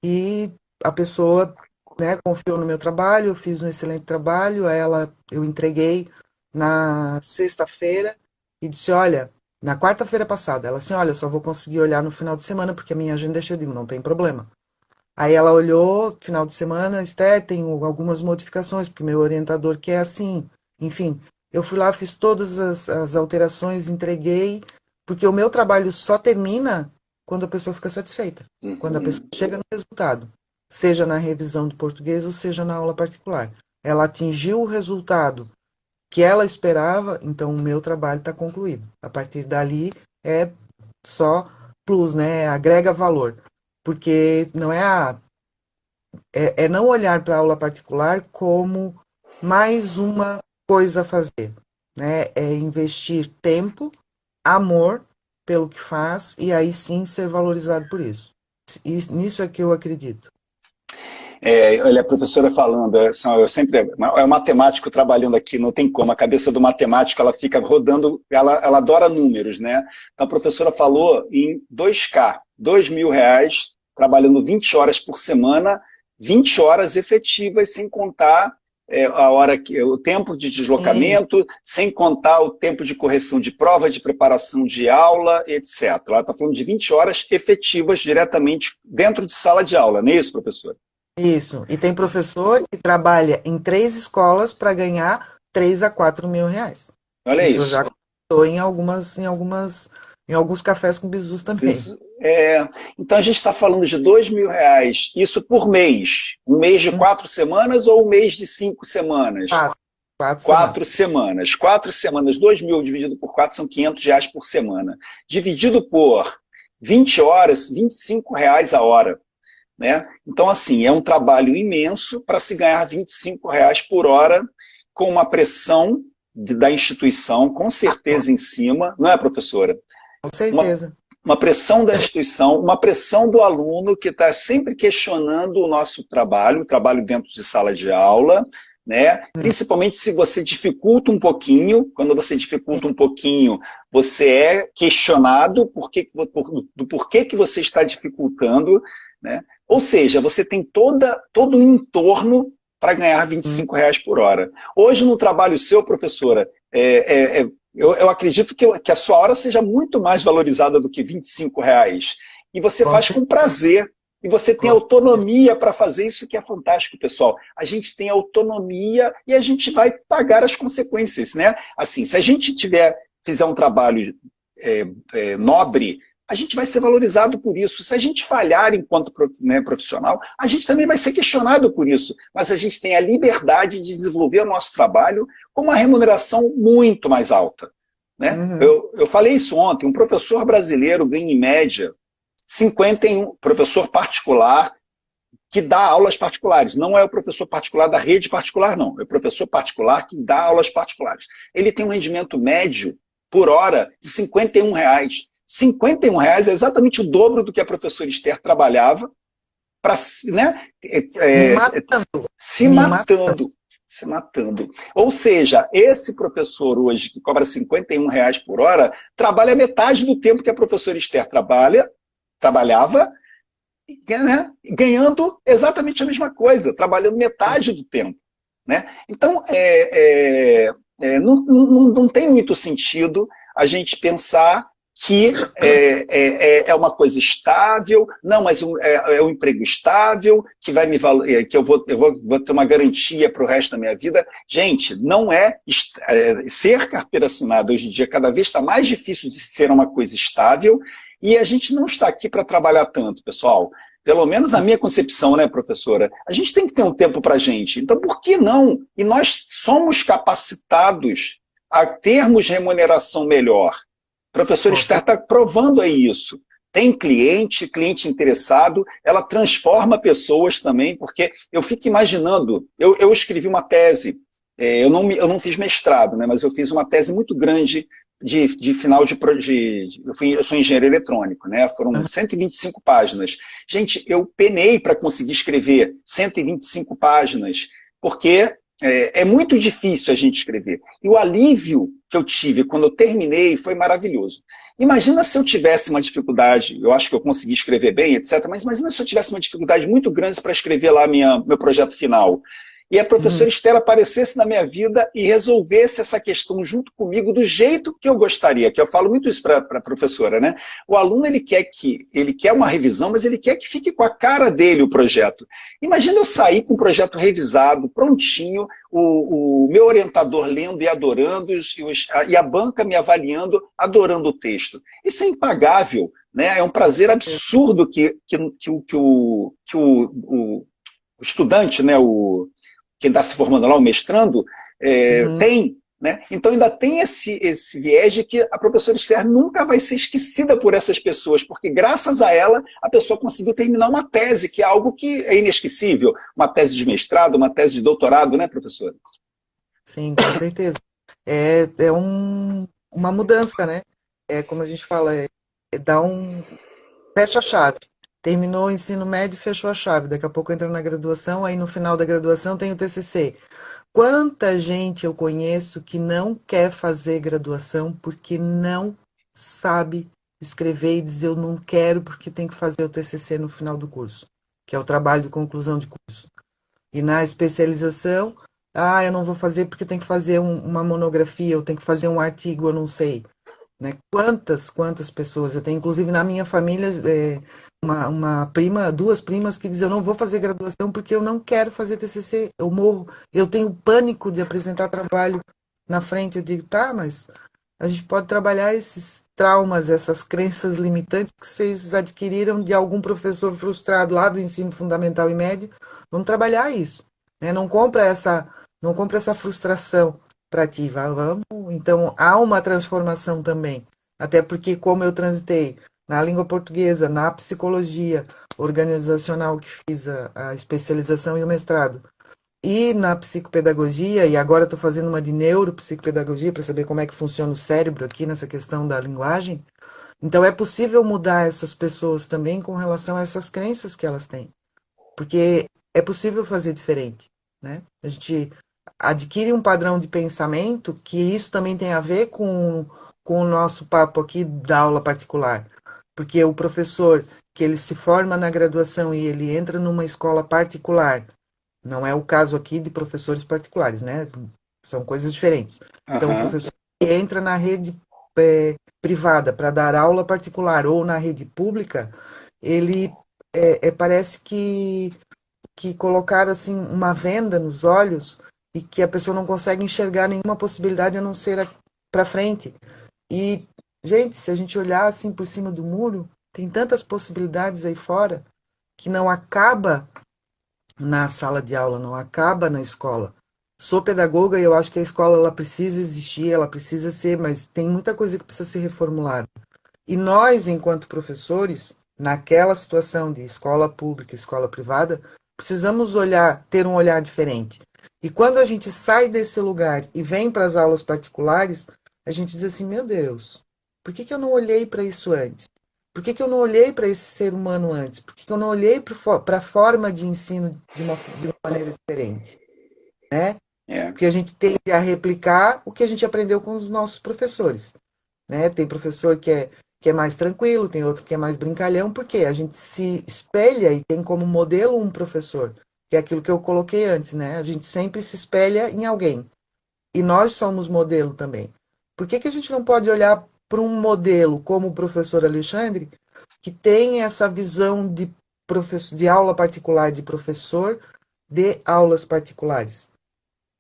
e a pessoa, né, confiou no meu trabalho, eu fiz um excelente trabalho, eu entreguei na sexta-feira e disse, olha, na quarta-feira passada, ela assim, olha, eu só vou conseguir olhar no final de semana porque a minha agenda é cheia, eu digo, não tem problema. Aí ela olhou, final de semana, Esther, tem algumas modificações, porque meu orientador quer assim. Enfim, eu fui lá, fiz todas as alterações, entreguei, porque o meu trabalho só termina quando a pessoa fica satisfeita, quando a pessoa chega no resultado, seja na revisão do português ou seja na aula particular. Ela atingiu o resultado que ela esperava, então o meu trabalho está concluído. A partir dali é só plus, né? Agrega valor. Porque não é não olhar para a aula particular como mais uma coisa a fazer, né? É investir tempo, amor pelo que faz e aí sim ser valorizado por isso. Nisso é que eu acredito. Olha, a professora falando, eu sempre, é o matemático trabalhando aqui, não tem como, a cabeça do matemático, ela fica rodando, ela adora números, né? Então a professora falou em 2K, R$ 2.000, trabalhando 20 horas por semana, 20 horas efetivas, sem contar a hora que o tempo de deslocamento, sem contar o tempo de correção de prova, de preparação de aula, etc. Ela está falando de 20 horas efetivas diretamente dentro de sala de aula, não é isso, professor? Isso. E tem professor que trabalha em 3 escolas para ganhar 3 a 4 mil reais. Olha Isso isso. já aconteceu em alguns cafés com bisus também. Então a gente está falando de R$ 2.000, isso por mês. Um mês de 4 semanas ou um mês de 5 semanas? 4 semanas. 4 semanas. 4 semanas, 2.000 dividido por 4 são R$ 500 por semana. Dividido por 20 horas, R$ 25 a hora. Né? Então, assim, é um trabalho imenso para se ganhar R$ 25 por hora, com uma pressão da instituição, com certeza em cima, não é, professora? Com certeza. Uma pressão da instituição, uma pressão do aluno que está sempre questionando o nosso trabalho, o trabalho dentro de sala de aula, né? Principalmente se você dificulta um pouquinho, quando você dificulta um pouquinho, você é questionado do porquê que você está dificultando, né? Ou seja, você tem todo um entorno para ganhar R$ 25 por hora. Hoje, no trabalho seu, professora, eu acredito que a sua hora seja muito mais valorizada do que R$ 25. E você faz com prazer. E você tem autonomia para fazer isso, que é fantástico, pessoal. A gente tem autonomia e a gente vai pagar as consequências, né? Assim, se a gente fizer um trabalho nobre, a gente vai ser valorizado por isso. Se a gente falhar enquanto profissional, a gente também vai ser questionado por isso. Mas a gente tem a liberdade de desenvolver o nosso trabalho com uma remuneração muito mais alta. Né? Eu falei isso ontem, um professor brasileiro ganha em média 51, professor particular, que dá aulas particulares. Não é o professor particular da rede particular, não. É o professor particular que dá aulas particulares. Ele tem um rendimento médio por hora de R$ 51. R$ 51 é exatamente o dobro do que a professora Esther trabalhava para, né, se matando. Ou seja, esse professor hoje que cobra R$ 51 por hora trabalha metade do tempo que a professora Esther trabalhava, né, ganhando exatamente a mesma coisa, trabalhando metade do tempo. Né? Então, não tem muito sentido a gente pensar que é uma coisa estável, não, mas é um emprego estável, que eu vou ter uma garantia para o resto da minha vida. Gente, não ser carteira assinada hoje em dia cada vez está mais difícil de ser uma coisa estável, e a gente não está aqui para trabalhar tanto, pessoal. Pelo menos a minha concepção, né, professora? A gente tem que ter um tempo para a gente. Então, por que não? E nós somos capacitados a termos remuneração melhor. A professora Esther está provando aí isso. Tem cliente interessado, ela transforma pessoas também, porque eu fico imaginando, eu escrevi uma tese, eu não fiz mestrado, né, mas eu fiz uma tese muito grande de final eu sou engenheiro eletrônico, né? Foram 125 páginas. Gente, eu penei para conseguir escrever 125 páginas, porque é muito difícil a gente escrever. E o alívio que eu tive quando eu terminei foi maravilhoso. Imagina se eu tivesse uma dificuldade, eu acho que eu consegui escrever bem, etc., mas imagina se eu tivesse uma dificuldade muito grande para escrever lá meu projeto final. E a professora Esther aparecesse na minha vida e resolvesse essa questão junto comigo do jeito que eu gostaria, que eu falo muito isso para a professora, né? O aluno, ele quer uma revisão, mas ele quer que fique com a cara dele o projeto. Imagina eu sair com o projeto revisado, prontinho, o meu orientador lendo e adorando, e a banca me avaliando, adorando o texto. Isso é impagável, né? É um prazer absurdo que o estudante, né, quem está se formando lá, o mestrando, tem. Né? Então ainda tem esse viés de que a professora Esther nunca vai ser esquecida por essas pessoas, porque graças a ela a pessoa conseguiu terminar uma tese, que é algo que é inesquecível. Uma tese de mestrado, uma tese de doutorado, né, professora? Sim, com certeza. É uma mudança, né? É como a gente fala, fecha a chave. Terminou o ensino médio e fechou a chave. Daqui a pouco entra na graduação, aí no final da graduação tem o TCC. Quanta gente eu conheço que não quer fazer graduação porque não sabe escrever e dizer eu não quero porque tem que fazer o TCC no final do curso, que é o trabalho de conclusão de curso. E na especialização, Ah, eu não vou fazer porque eu tenho que fazer uma monografia, eu tenho que fazer um artigo, eu não sei. Né? Quantas pessoas eu tenho, inclusive na minha família, uma prima, duas primas que dizem, eu não vou fazer graduação porque eu não quero fazer TCC, eu morro, eu tenho pânico de apresentar trabalho na frente. Eu digo, tá, mas a gente pode trabalhar esses traumas, essas crenças limitantes que vocês adquiriram de algum professor frustrado lá do ensino fundamental e médio. Vamos trabalhar isso, né? Não compra essa frustração para ti, vamos. Então há uma transformação também, até porque como eu transitei na língua portuguesa, na psicologia organizacional que fiz a especialização e o mestrado, e na psicopedagogia, e agora estou fazendo uma de neuropsicopedagogia para saber como é que funciona o cérebro aqui nessa questão da linguagem. Então é possível mudar essas pessoas também com relação a essas crenças que elas têm, porque é possível fazer diferente, né? A gente adquire um padrão de pensamento que isso também tem a ver com o nosso papo aqui da aula particular, porque o professor que ele se forma na graduação e ele entra numa escola particular, não é o caso aqui de professores particulares, né? São coisas diferentes. Então, o Aham. professor que entra na rede privada para dar aula particular ou na rede pública, ele parece que colocaram assim uma venda nos olhos e que a pessoa não consegue enxergar nenhuma possibilidade a não ser para frente. E, gente, se a gente olhar assim por cima do muro, tem tantas possibilidades aí fora que não acaba na sala de aula, não acaba na escola. Sou pedagoga e eu acho que a escola ela precisa existir, ela precisa ser, mas tem muita coisa que precisa ser reformulada. E nós, enquanto professores, naquela situação de escola pública, escola privada, precisamos olhar, ter um olhar diferente. E quando a gente sai desse lugar e vem para as aulas particulares, a gente diz assim, meu Deus, por que eu não olhei para isso antes? Por que eu não olhei para esse ser humano antes? Por que eu não olhei para a forma de ensino de uma maneira diferente? Né? É. Porque a gente tende a replicar o que a gente aprendeu com os nossos professores. Né? Tem professor que é mais tranquilo, tem outro que é mais brincalhão, porque a gente se espelha e tem como modelo um professor, que é aquilo que eu coloquei antes, né? A gente sempre se espelha em alguém. E nós somos modelo também. Por que a gente não pode olhar para um modelo como o professor Alexandre, que tem essa visão de aula particular, de professor de aulas particulares?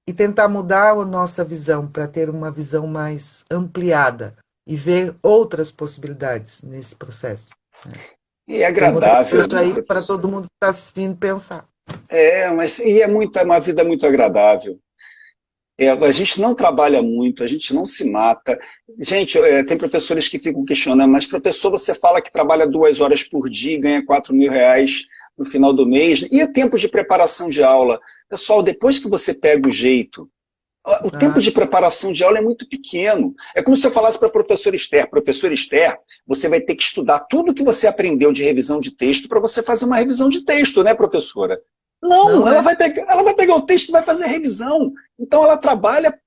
E tentar mudar a nossa visão para ter uma visão mais ampliada e ver outras possibilidades nesse processo. Né? E é Então, vou trazer agradável, isso né, aí para professor? todo mundo que está assistindo pensar. Mas e é uma vida muito agradável. A gente não trabalha muito, a gente não se mata. Gente, tem professores que ficam questionando, mas professor, você fala que trabalha 2 horas por dia e ganha 4.000 reais no final do mês, e é tempo de preparação de aula. Pessoal, depois que você pega o jeito, o tempo Ah, de preparação de aula é muito pequeno. É como se eu falasse para a professor Esther, você vai ter que estudar tudo que você aprendeu de revisão de texto para você fazer uma revisão de texto, né, professora? Não, não é? ela vai pegar o texto e vai fazer a revisão. Então ela trabalha,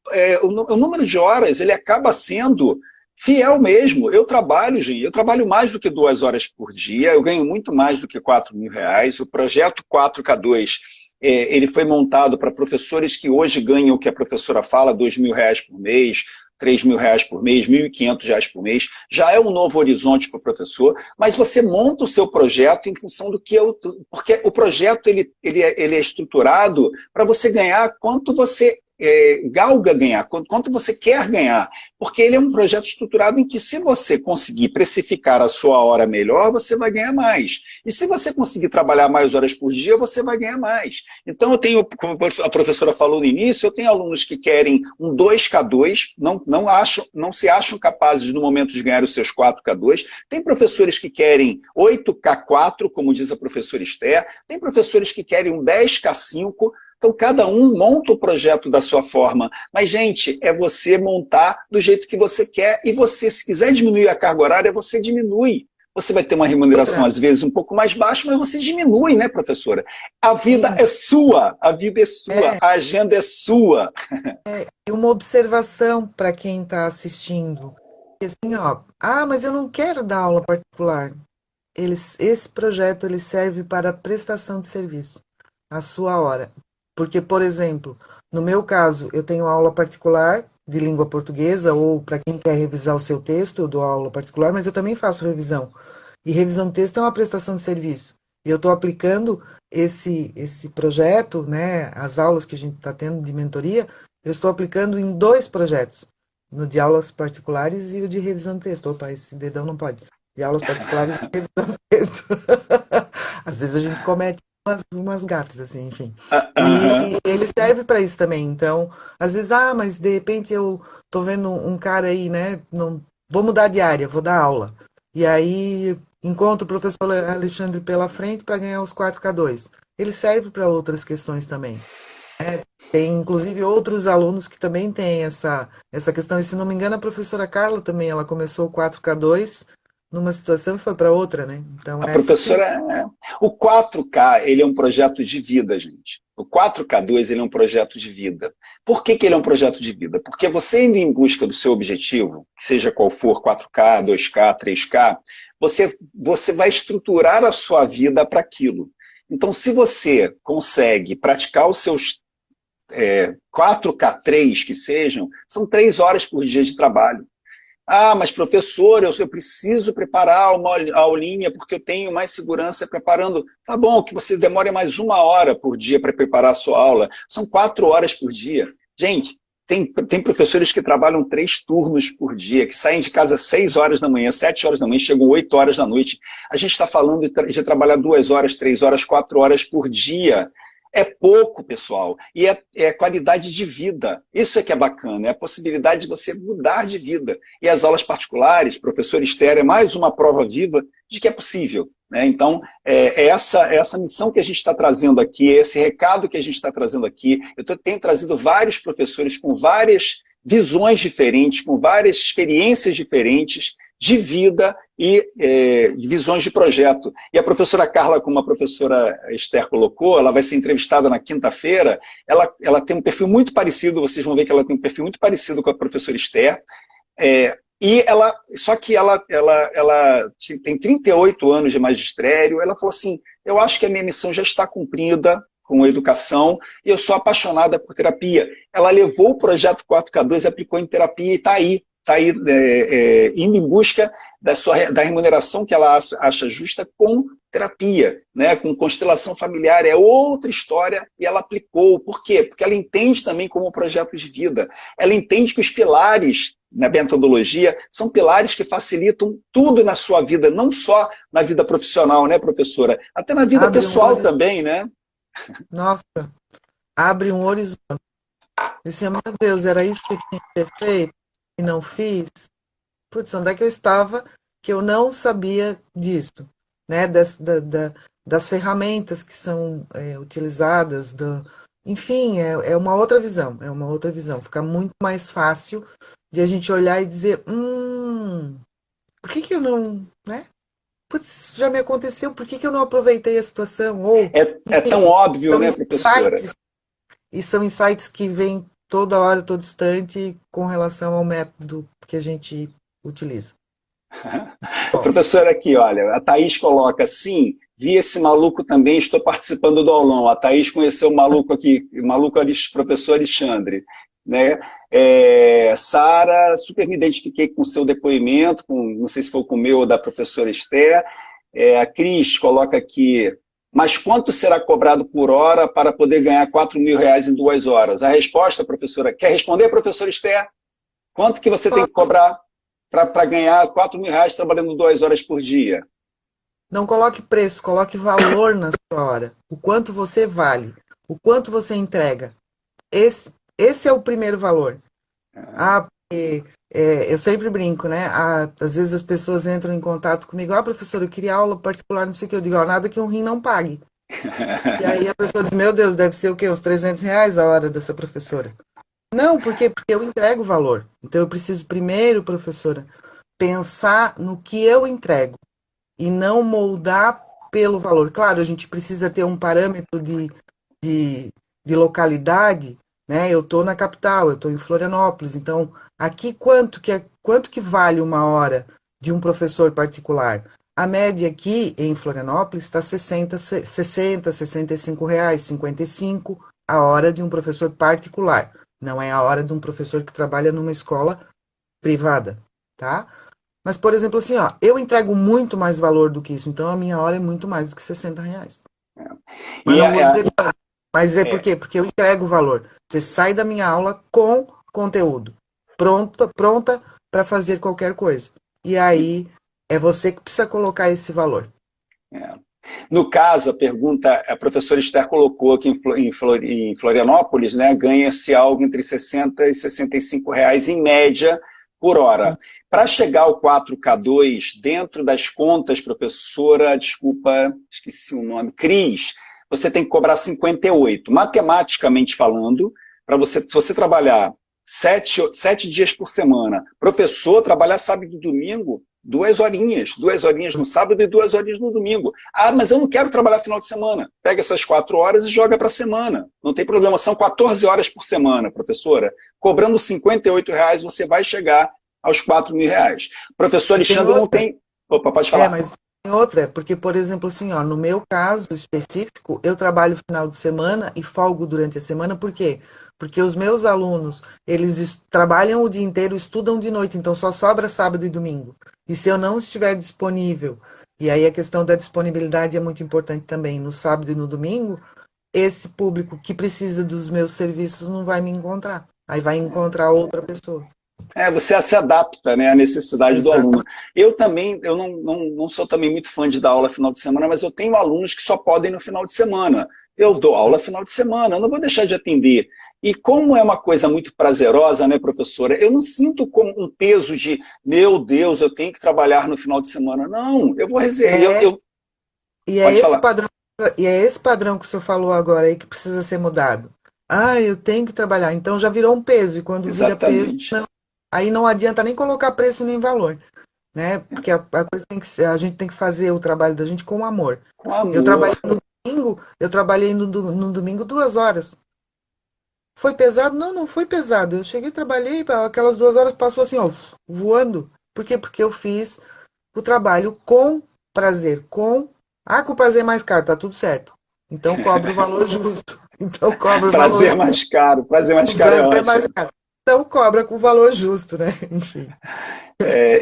o número de horas, ele acaba sendo fiel mesmo. Eu trabalho, gente, eu trabalho mais do que 2 horas por dia, eu ganho muito mais do que 4.000 reais. O projeto 4K2 ele foi montado para professores que hoje ganham o que a professora fala, 2.000 reais por mês, 3.000 reais por mês, 1.500 reais por mês. Já é um novo horizonte para o professor, mas você monta o seu projeto em função do que eu. Porque o projeto ele é estruturado para você ganhar quanto você galga ganhar, quanto você quer ganhar. Porque ele é um projeto estruturado em que, se você conseguir precificar a sua hora melhor, você vai ganhar mais. E se você conseguir trabalhar mais horas por dia, você vai ganhar mais. Então, eu tenho, como a professora falou no início, eu tenho alunos que querem um 2K2, não se acham capazes no momento de ganhar os seus 4K2. Tem professores que querem 8K4, como diz a professora Esther. Tem professores que querem um 10K5. Então, cada um monta o projeto da sua forma. Mas, gente, é você montar do jeito que você quer. E você, se quiser diminuir a carga horária, você diminui. Você vai ter uma remuneração, Outra, às vezes, um pouco mais baixa, mas você diminui, né, professora? A vida sim, é sua, a vida é sua, é, a agenda é sua. e uma observação para quem está assistindo. Assim, ó, mas eu não quero dar aula particular. Esse projeto ele serve para prestação de serviço, a sua hora. Porque, por exemplo, no meu caso, eu tenho aula particular de língua portuguesa, ou para quem quer revisar o seu texto, eu dou aula particular, mas eu também faço revisão. E revisão de texto é uma prestação de serviço. E eu estou aplicando esse projeto, né, as aulas que a gente está tendo de mentoria, eu estou aplicando em 2 projetos, no de aulas particulares e o de revisão de texto. Opa, esse dedão não pode. De aulas particulares e revisão de texto. Às vezes a gente comete umas gafes, assim, enfim. Aham. E ele serve para isso também. Então, às vezes, mas de repente eu tô vendo um cara aí, né? Não, vou mudar de área, vou dar aula. E aí encontro o professor Alexandre pela frente para ganhar os 4K2. Ele serve para outras questões também. Tem, inclusive, outros alunos que também têm essa questão. E, se não me engano, a professora Carla também, ela começou o 4K2 numa situação e foi para outra, né? Então, A é possível. professora, o 4K, ele é um projeto de vida, gente. O 4K2, ele é um projeto de vida. Por que ele é um projeto de vida? Porque você indo em busca do seu objetivo, seja qual for, 4K, 2K, 3K, você vai estruturar a sua vida para aquilo. Então, se você consegue praticar os seus 4K3 que sejam, são 3 horas por dia de trabalho. Mas professor, eu preciso preparar uma aulinha porque eu tenho mais segurança preparando. Tá bom, que você demore mais 1 hora por dia para preparar a sua aula. São 4 horas por dia. Gente, tem professores que trabalham 3 turnos por dia, que saem de casa às 6 horas da manhã, 7 horas da manhã, chegam 8 horas da noite. A gente está falando de trabalhar 2 horas, 3 horas, 4 horas por dia. É pouco, pessoal, e é qualidade de vida. Isso é que é bacana, é a possibilidade de você mudar de vida. E as aulas particulares, professor Esther, é mais uma prova viva de que é possível. Né? Então, essa missão que a gente está trazendo aqui, esse recado que a gente está trazendo aqui. Tenho trazido vários professores com várias visões diferentes, com várias experiências diferentes de vida e visões de projeto. E a Carla, como a professora Esther colocou, ela vai ser entrevistada na quinta-feira, ela tem um perfil muito parecido, vocês vão ver que ela tem um perfil muito parecido com a professora Esther, só que ela tem 38 anos de magistério, ela falou assim, eu acho que a minha missão já está cumprida com a educação, e eu sou apaixonada por terapia. Ela levou o projeto 4K2 e aplicou em terapia e está aí indo em busca da remuneração que ela acha justa com terapia, né? Com constelação familiar, é outra história e ela aplicou. Por quê? Porque ela entende também como um projeto de vida. Ela entende que os pilares na metodologia são pilares que facilitam tudo na sua vida, não só na vida profissional, né, professora? Até na vida Abre um pessoal horizonte. também, né? Nossa, abre um horizonte. Disse, meu Deus, era isso que eu tinha que ter feito e não fiz? Putz, onde é que eu estava que eu não sabia disso? Né? Das ferramentas que são utilizadas, enfim, é uma outra visão, é uma outra visão. Fica muito mais fácil de a gente olhar e dizer, por que eu não, né? Putz, já me aconteceu, por que eu não aproveitei a situação? Ou, É enfim, tão óbvio, são né, professora? insights, e são insights que vêm toda hora, todo instante, com relação ao método que a gente utiliza. Bom, Professora, aqui, olha, a Thaís coloca, sim, vi esse maluco também, estou participando do aulão. A Thaís conheceu o maluco aqui, o maluco professor Alexandre. Né? Sara, super me identifiquei com o seu depoimento, não sei se foi com o meu ou da professora Esther. A Cris coloca aqui, mas quanto será cobrado por hora para poder ganhar 4.000 reais em 2 horas? A resposta, professora, quer responder, professora Esther? Quanto que você tem que cobrar para ganhar 4.000 reais trabalhando 2 horas por dia? não coloque preço, coloque valor na sua hora. O quanto você vale, o quanto você entrega. Esse é o primeiro valor. Porque, eu sempre brinco, né? Às vezes as pessoas entram em contato comigo, professor, eu queria aula particular, não sei o que. Eu digo, nada que um rim não pague. E aí a pessoa diz, meu Deus, deve ser o quê? Uns 300 reais a hora dessa professora. Não, por quê? Porque eu entrego valor. Então eu preciso primeiro, professora, pensar no que eu entrego e não moldar pelo valor. Claro, a gente precisa ter um parâmetro de localidade, né? Eu estou na capital, eu estou em Florianópolis, então aqui quanto que vale uma hora de um professor particular? A média aqui em Florianópolis está 60, 65 reais, 55. a hora de um professor particular, não é a hora de um professor que trabalha numa escola privada, tá? Mas, por exemplo, assim, ó, eu entrego muito mais valor do que isso, então a minha hora é muito mais do que R$ 60. Mas E não vou dizer. Mas é por é, quê? Porque eu entrego valor. Você sai da minha aula com conteúdo, pronta para fazer qualquer coisa. E aí é você que precisa colocar esse valor. é. No caso, a pergunta, a professora Esther colocou que em Florianópolis, né, ganha-se algo entre R$ 60 e R$ 65 em média por hora. Para chegar ao 4K2, dentro das contas, professora, desculpa, esqueci o nome, Cris, você tem que cobrar 58. Matematicamente falando, se você trabalhar sete dias por semana, professor trabalhar sábado e domingo, 2 horinhas no sábado e 2 horinhas no domingo. Ah, mas eu não quero trabalhar final de semana. Pega essas 4 horas e joga para a semana. Não tem problema, são 14 horas por semana, professora. Cobrando R$ 58, você vai chegar aos R$ 4.000. Professor Alexandre não tem... Opa, pode falar. Mas tem outra, porque, por exemplo, assim, ó, no meu caso específico, eu trabalho final de semana e folgo durante a semana, por quê? Porque os meus alunos, eles trabalham o dia inteiro, estudam de noite, então só sobra sábado e domingo. E se eu não estiver disponível, e aí a questão da disponibilidade é muito importante também, no sábado e no domingo, esse público que precisa dos meus serviços não vai me encontrar. Aí vai encontrar outra pessoa. Você se adapta, né, à necessidade do Exato. aluno. Eu também, eu não sou também muito fã de dar aula final de semana, mas eu tenho alunos que só podem no final de semana. Eu dou aula final de semana, eu não vou deixar de atender. E como é uma coisa muito prazerosa, né, professora, eu não sinto como um peso de, meu Deus, eu tenho que trabalhar no final de semana. Não, eu vou reservar. É, e é Pode esse falar. padrão, e é esse padrão que o senhor falou agora aí que precisa ser mudado. Ah, eu tenho que trabalhar. Então já virou um peso, e quando vira peso, Exatamente. aí não adianta nem colocar preço nem valor, né? Porque a coisa tem que ser, a gente tem que fazer o trabalho da gente com amor. Com Eu trabalhei amor. no domingo, eu trabalhei no domingo 2 horas. Foi pesado? Não, não foi pesado. Eu cheguei, trabalhei, aquelas 2 horas passou assim, ó, voando. Por quê? Porque eu fiz o trabalho com prazer, com prazer mais caro, tá tudo certo. Então cobra o valor justo. Então cobra o valor Prazer justo. mais caro. Prazer mais O caro é prazer mais ótimo. caro. Então cobra com o valor justo, né? Enfim.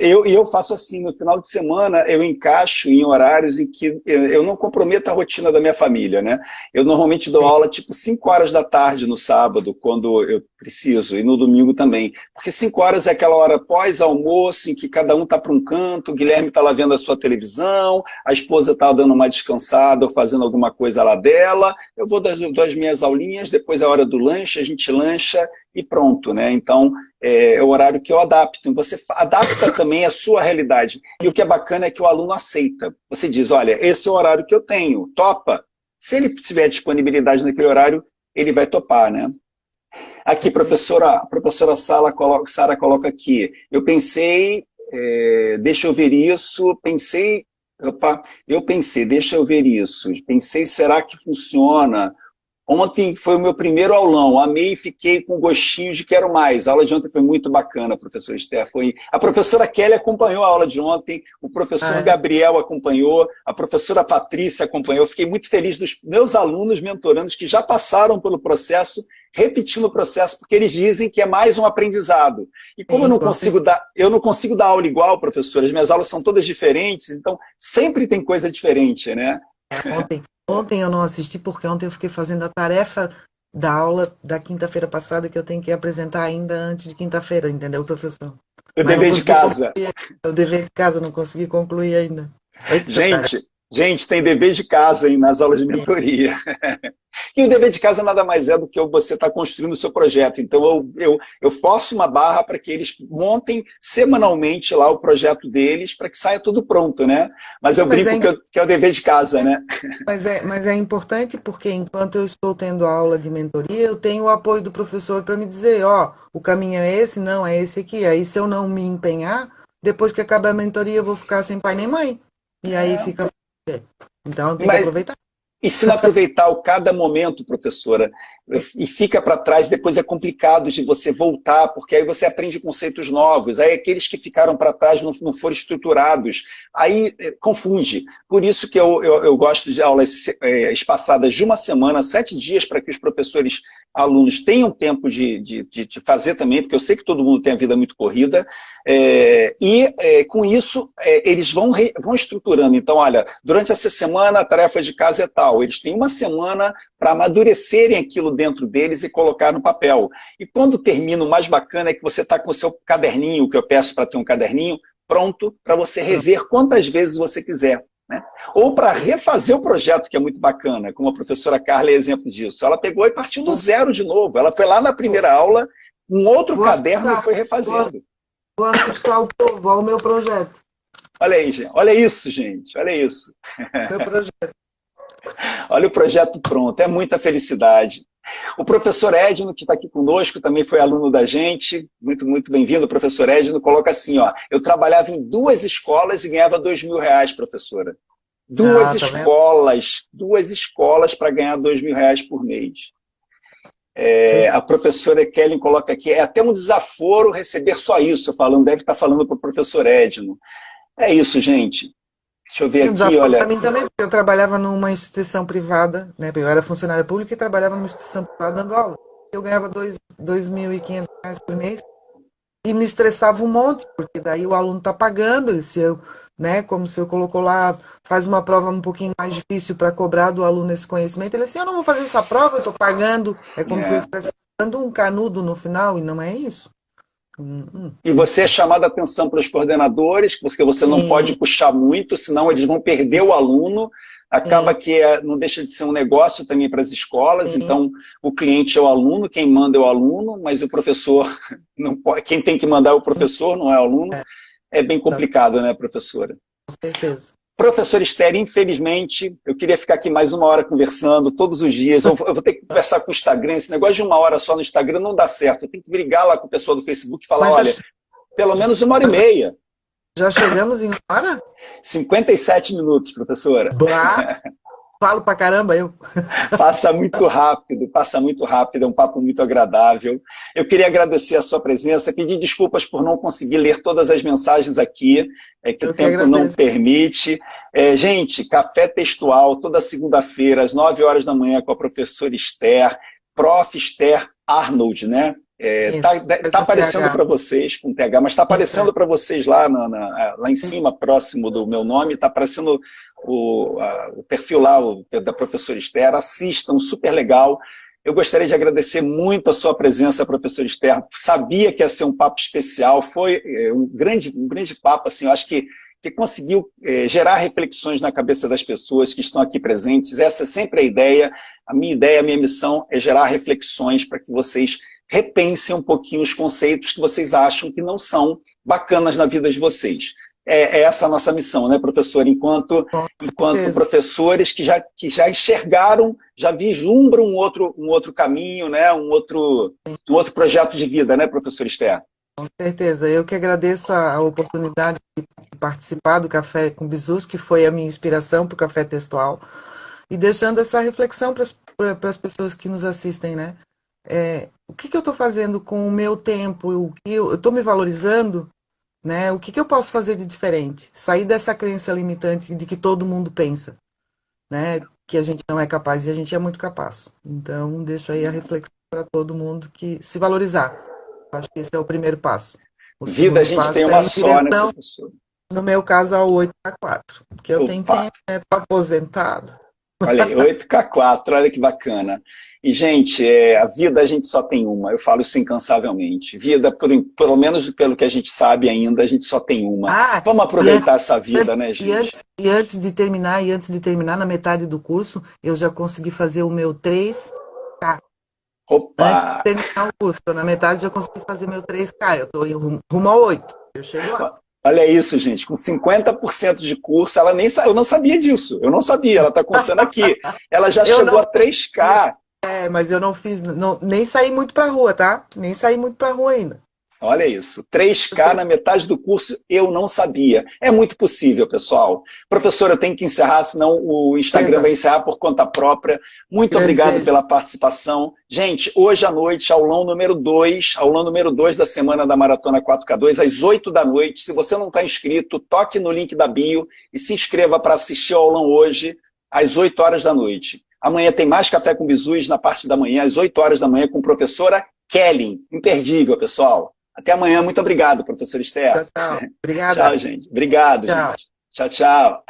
Eu faço assim, no final de semana eu encaixo em horários em que eu não comprometo a rotina da minha família, né? Eu normalmente dou aula tipo 5 horas da tarde no sábado, quando eu preciso, e no domingo também. Porque 5 horas é aquela hora pós-almoço, em que cada um está para um canto, o Guilherme está lá vendo a sua televisão, a esposa está dando uma descansada ou fazendo alguma coisa lá dela, eu vou das minhas aulinhas, depois é a hora do lanche, a gente lancha e pronto, né? Então, é o horário que eu adapto. Você adapta também a sua realidade. E o que é bacana é que o aluno aceita. Você diz, olha, esse é o horário que eu tenho, topa. Se ele tiver disponibilidade naquele horário, ele vai topar, né? Aqui, a professora Sara coloca aqui, eu pensei, deixa eu ver isso, eu pensei, deixa eu ver isso, pensei, será que funciona? Ontem foi o meu primeiro aulão, amei e fiquei com gostinho de quero mais. A aula de ontem foi muito bacana, professor Esther. A professora Kelly acompanhou a aula de ontem, o professor Ah, Gabriel acompanhou, a professora Patrícia acompanhou. Fiquei muito feliz dos meus alunos mentorandos que já passaram pelo processo, repetindo o processo, porque eles dizem que é mais um aprendizado. E como sim, com certeza. eu não consigo dar aula igual, professor, as minhas aulas são todas diferentes, então sempre tem coisa diferente, né? Ontem eu não assisti porque ontem eu fiquei fazendo a tarefa da aula da quinta-feira passada que eu tenho que apresentar ainda antes de quinta-feira, entendeu, professor? O Mas não dever de consegui casa. concluir. O dever de casa não consegui concluir ainda. Eita, tarefa. Gente, tem dever de casa hein, nas aulas de mentoria. E o dever de casa nada mais é do que você estar construindo o seu projeto. Então, eu forço uma barra para que eles montem semanalmente lá o projeto deles para que saia tudo pronto, né? Mas eu Mas brinco que é o dever de casa, né? mas é importante porque enquanto eu estou tendo aula de mentoria, eu tenho o apoio do professor para me dizer, ó, o caminho é esse, não, é esse aqui. Aí se eu não me empenhar, depois que acabar a mentoria, eu vou ficar sem pai nem mãe. E aí É. fica. Então tem que Mas, aproveitar. e se não aproveitar o cada momento, professora? e fica para trás, depois é complicado de você voltar, porque aí você aprende conceitos novos, aí aqueles que ficaram para trás não foram estruturados, aí confunde. Por isso que eu gosto de aulas espaçadas de uma semana, 7 dias, para que os professores, alunos tenham tempo de fazer também, porque eu sei que todo mundo tem a vida muito corrida, com isso eles vão estruturando. Então, olha, durante essa semana a tarefa de casa é tal, eles têm uma semana para amadurecerem aquilo dentro deles e colocar no papel. E quando termina, o mais bacana é que você está com o seu caderninho, que eu peço para ter um caderninho, pronto para você rever quantas vezes você quiser. Né? Ou para refazer o projeto, que é muito bacana, como a professora Carla é exemplo disso. Ela pegou e partiu do zero de novo. Ela foi lá na primeira aula, um outro caderno e foi refazendo. Vou assustar o povo ao meu projeto. Olha aí, gente. Olha isso, gente. Olha isso. Meu projeto. Olha o projeto pronto. É muita felicidade. O professor Edno, que está aqui conosco, também foi aluno da gente. Muito, muito bem-vindo. O professor Edno coloca assim, ó, eu trabalhava em 2 escolas e ganhava R$2.000, professora. Duas escolas para ganhar R$2.000 por mês. A professora Kelly coloca aqui, é até um desaforo receber só isso, deve estar falando para o professor Edno. É isso, gente. Deixa eu ver aqui, olha... Para mim também, porque eu trabalhava numa instituição privada, né? Eu era funcionária pública e trabalhava numa instituição privada dando aula. Eu ganhava R$2.500 por mês e me estressava um monte, porque daí o aluno está pagando, e se eu, né, como o senhor colocou lá, faz uma prova um pouquinho mais difícil para cobrar do aluno esse conhecimento, ele assim, eu não vou fazer essa prova, eu estou pagando, é como se eu estivesse dando um canudo no final, e não é isso. E você é chamado a atenção para os coordenadores, porque você não pode puxar muito, senão eles vão perder o aluno. Acaba que não deixa de ser um negócio também para as escolas, então o cliente é o aluno, quem manda é o aluno, mas o professor, não pode, quem tem que mandar é o professor, não é o aluno. É bem complicado, né, professora? Com certeza. Professora Esther, infelizmente, eu queria ficar aqui mais 1 hora conversando, todos os dias. Eu vou ter que conversar com o Instagram. Esse negócio de 1 hora só no Instagram não dá certo. Eu tenho que brigar lá com o pessoal do Facebook e falar, olha, pelo menos 1h30. Já chegamos em 1 hora? 57 minutos, professora. Falo pra caramba, eu. Passa muito rápido, é um papo muito agradável. Eu queria agradecer a sua presença, pedir desculpas por não conseguir ler todas as mensagens aqui, que o tempo não permite. Gente, café textual, toda segunda-feira, às 9 horas da manhã, com a professora Esther, Prof. Esther Arnold, né? Tá aparecendo para vocês com TH, mas está aparecendo para vocês lá em cima, próximo do meu nome, está aparecendo o perfil lá da professora Esther. Assistam, super legal. Eu gostaria de agradecer muito a sua presença, professora Esther. Sabia que ia ser um papo especial, foi um grande papo, assim, eu acho que conseguiu gerar reflexões na cabeça das pessoas que estão aqui presentes. Essa é sempre a ideia. A minha missão é gerar reflexões para que vocês repensem um pouquinho os conceitos que vocês acham que não são bacanas na vida de vocês. É essa a nossa missão, né, professor? Enquanto professores que já enxergaram, já vislumbram um outro caminho, né, um outro projeto de vida, né, professor Esther? Com certeza. Eu que agradeço a oportunidade de participar do Café com Bizus, que foi a minha inspiração para o Café Textual, e deixando essa reflexão para as pessoas que nos assistem, né? O que eu estou fazendo com o meu tempo? Eu estou me valorizando? Né? O que eu posso fazer de diferente? Sair dessa crença limitante de que todo mundo pensa, né? Que a gente não é capaz, e a gente é muito capaz. Então, deixo aí a reflexão para todo mundo que se valorizar. Acho que esse é o primeiro passo. Vida a gente tem uma só, né, professor? No meu caso, ao 8K4, porque eu tenho tempo, né? Estou aposentado. Olha aí, 8K4, olha que bacana. E, gente, a vida a gente só tem uma, eu falo isso incansavelmente. Vida, pelo menos pelo que a gente sabe ainda, a gente só tem uma. Vamos aproveitar essa vida, né, gente? E antes de terminar, na metade do curso, eu já consegui fazer o meu 3K. Opa! Antes de terminar o curso, na metade já consegui fazer meu 3K. Eu estou rumo ao 8. Eu chego lá. Olha isso, gente, com 50% de curso, eu não sabia disso, eu não sabia, ela está contando aqui. Ela já chegou a 3K. Mas eu não fiz, nem saí muito pra rua, tá? Nem saí muito pra rua ainda. Olha isso, 3K na metade do curso, eu não sabia. É muito possível, pessoal. Professor, eu tenho que encerrar, senão o Instagram vai encerrar por conta própria. Muito obrigado pela participação. Gente, hoje à noite, aulão número 2 da semana da Maratona 4K2, às 8 da noite. Se você não está inscrito, toque no link da bio e se inscreva para assistir ao aulão hoje, às 8 horas da noite. Amanhã tem mais Café com Bizus na parte da manhã, às 8 horas da manhã, com a professora Kelly. Imperdível, pessoal. Até amanhã. Muito obrigado, professor Esther. Tchau, tchau. Obrigada. Tchau, gente. Obrigado, Tchau. gente. Tchau, tchau.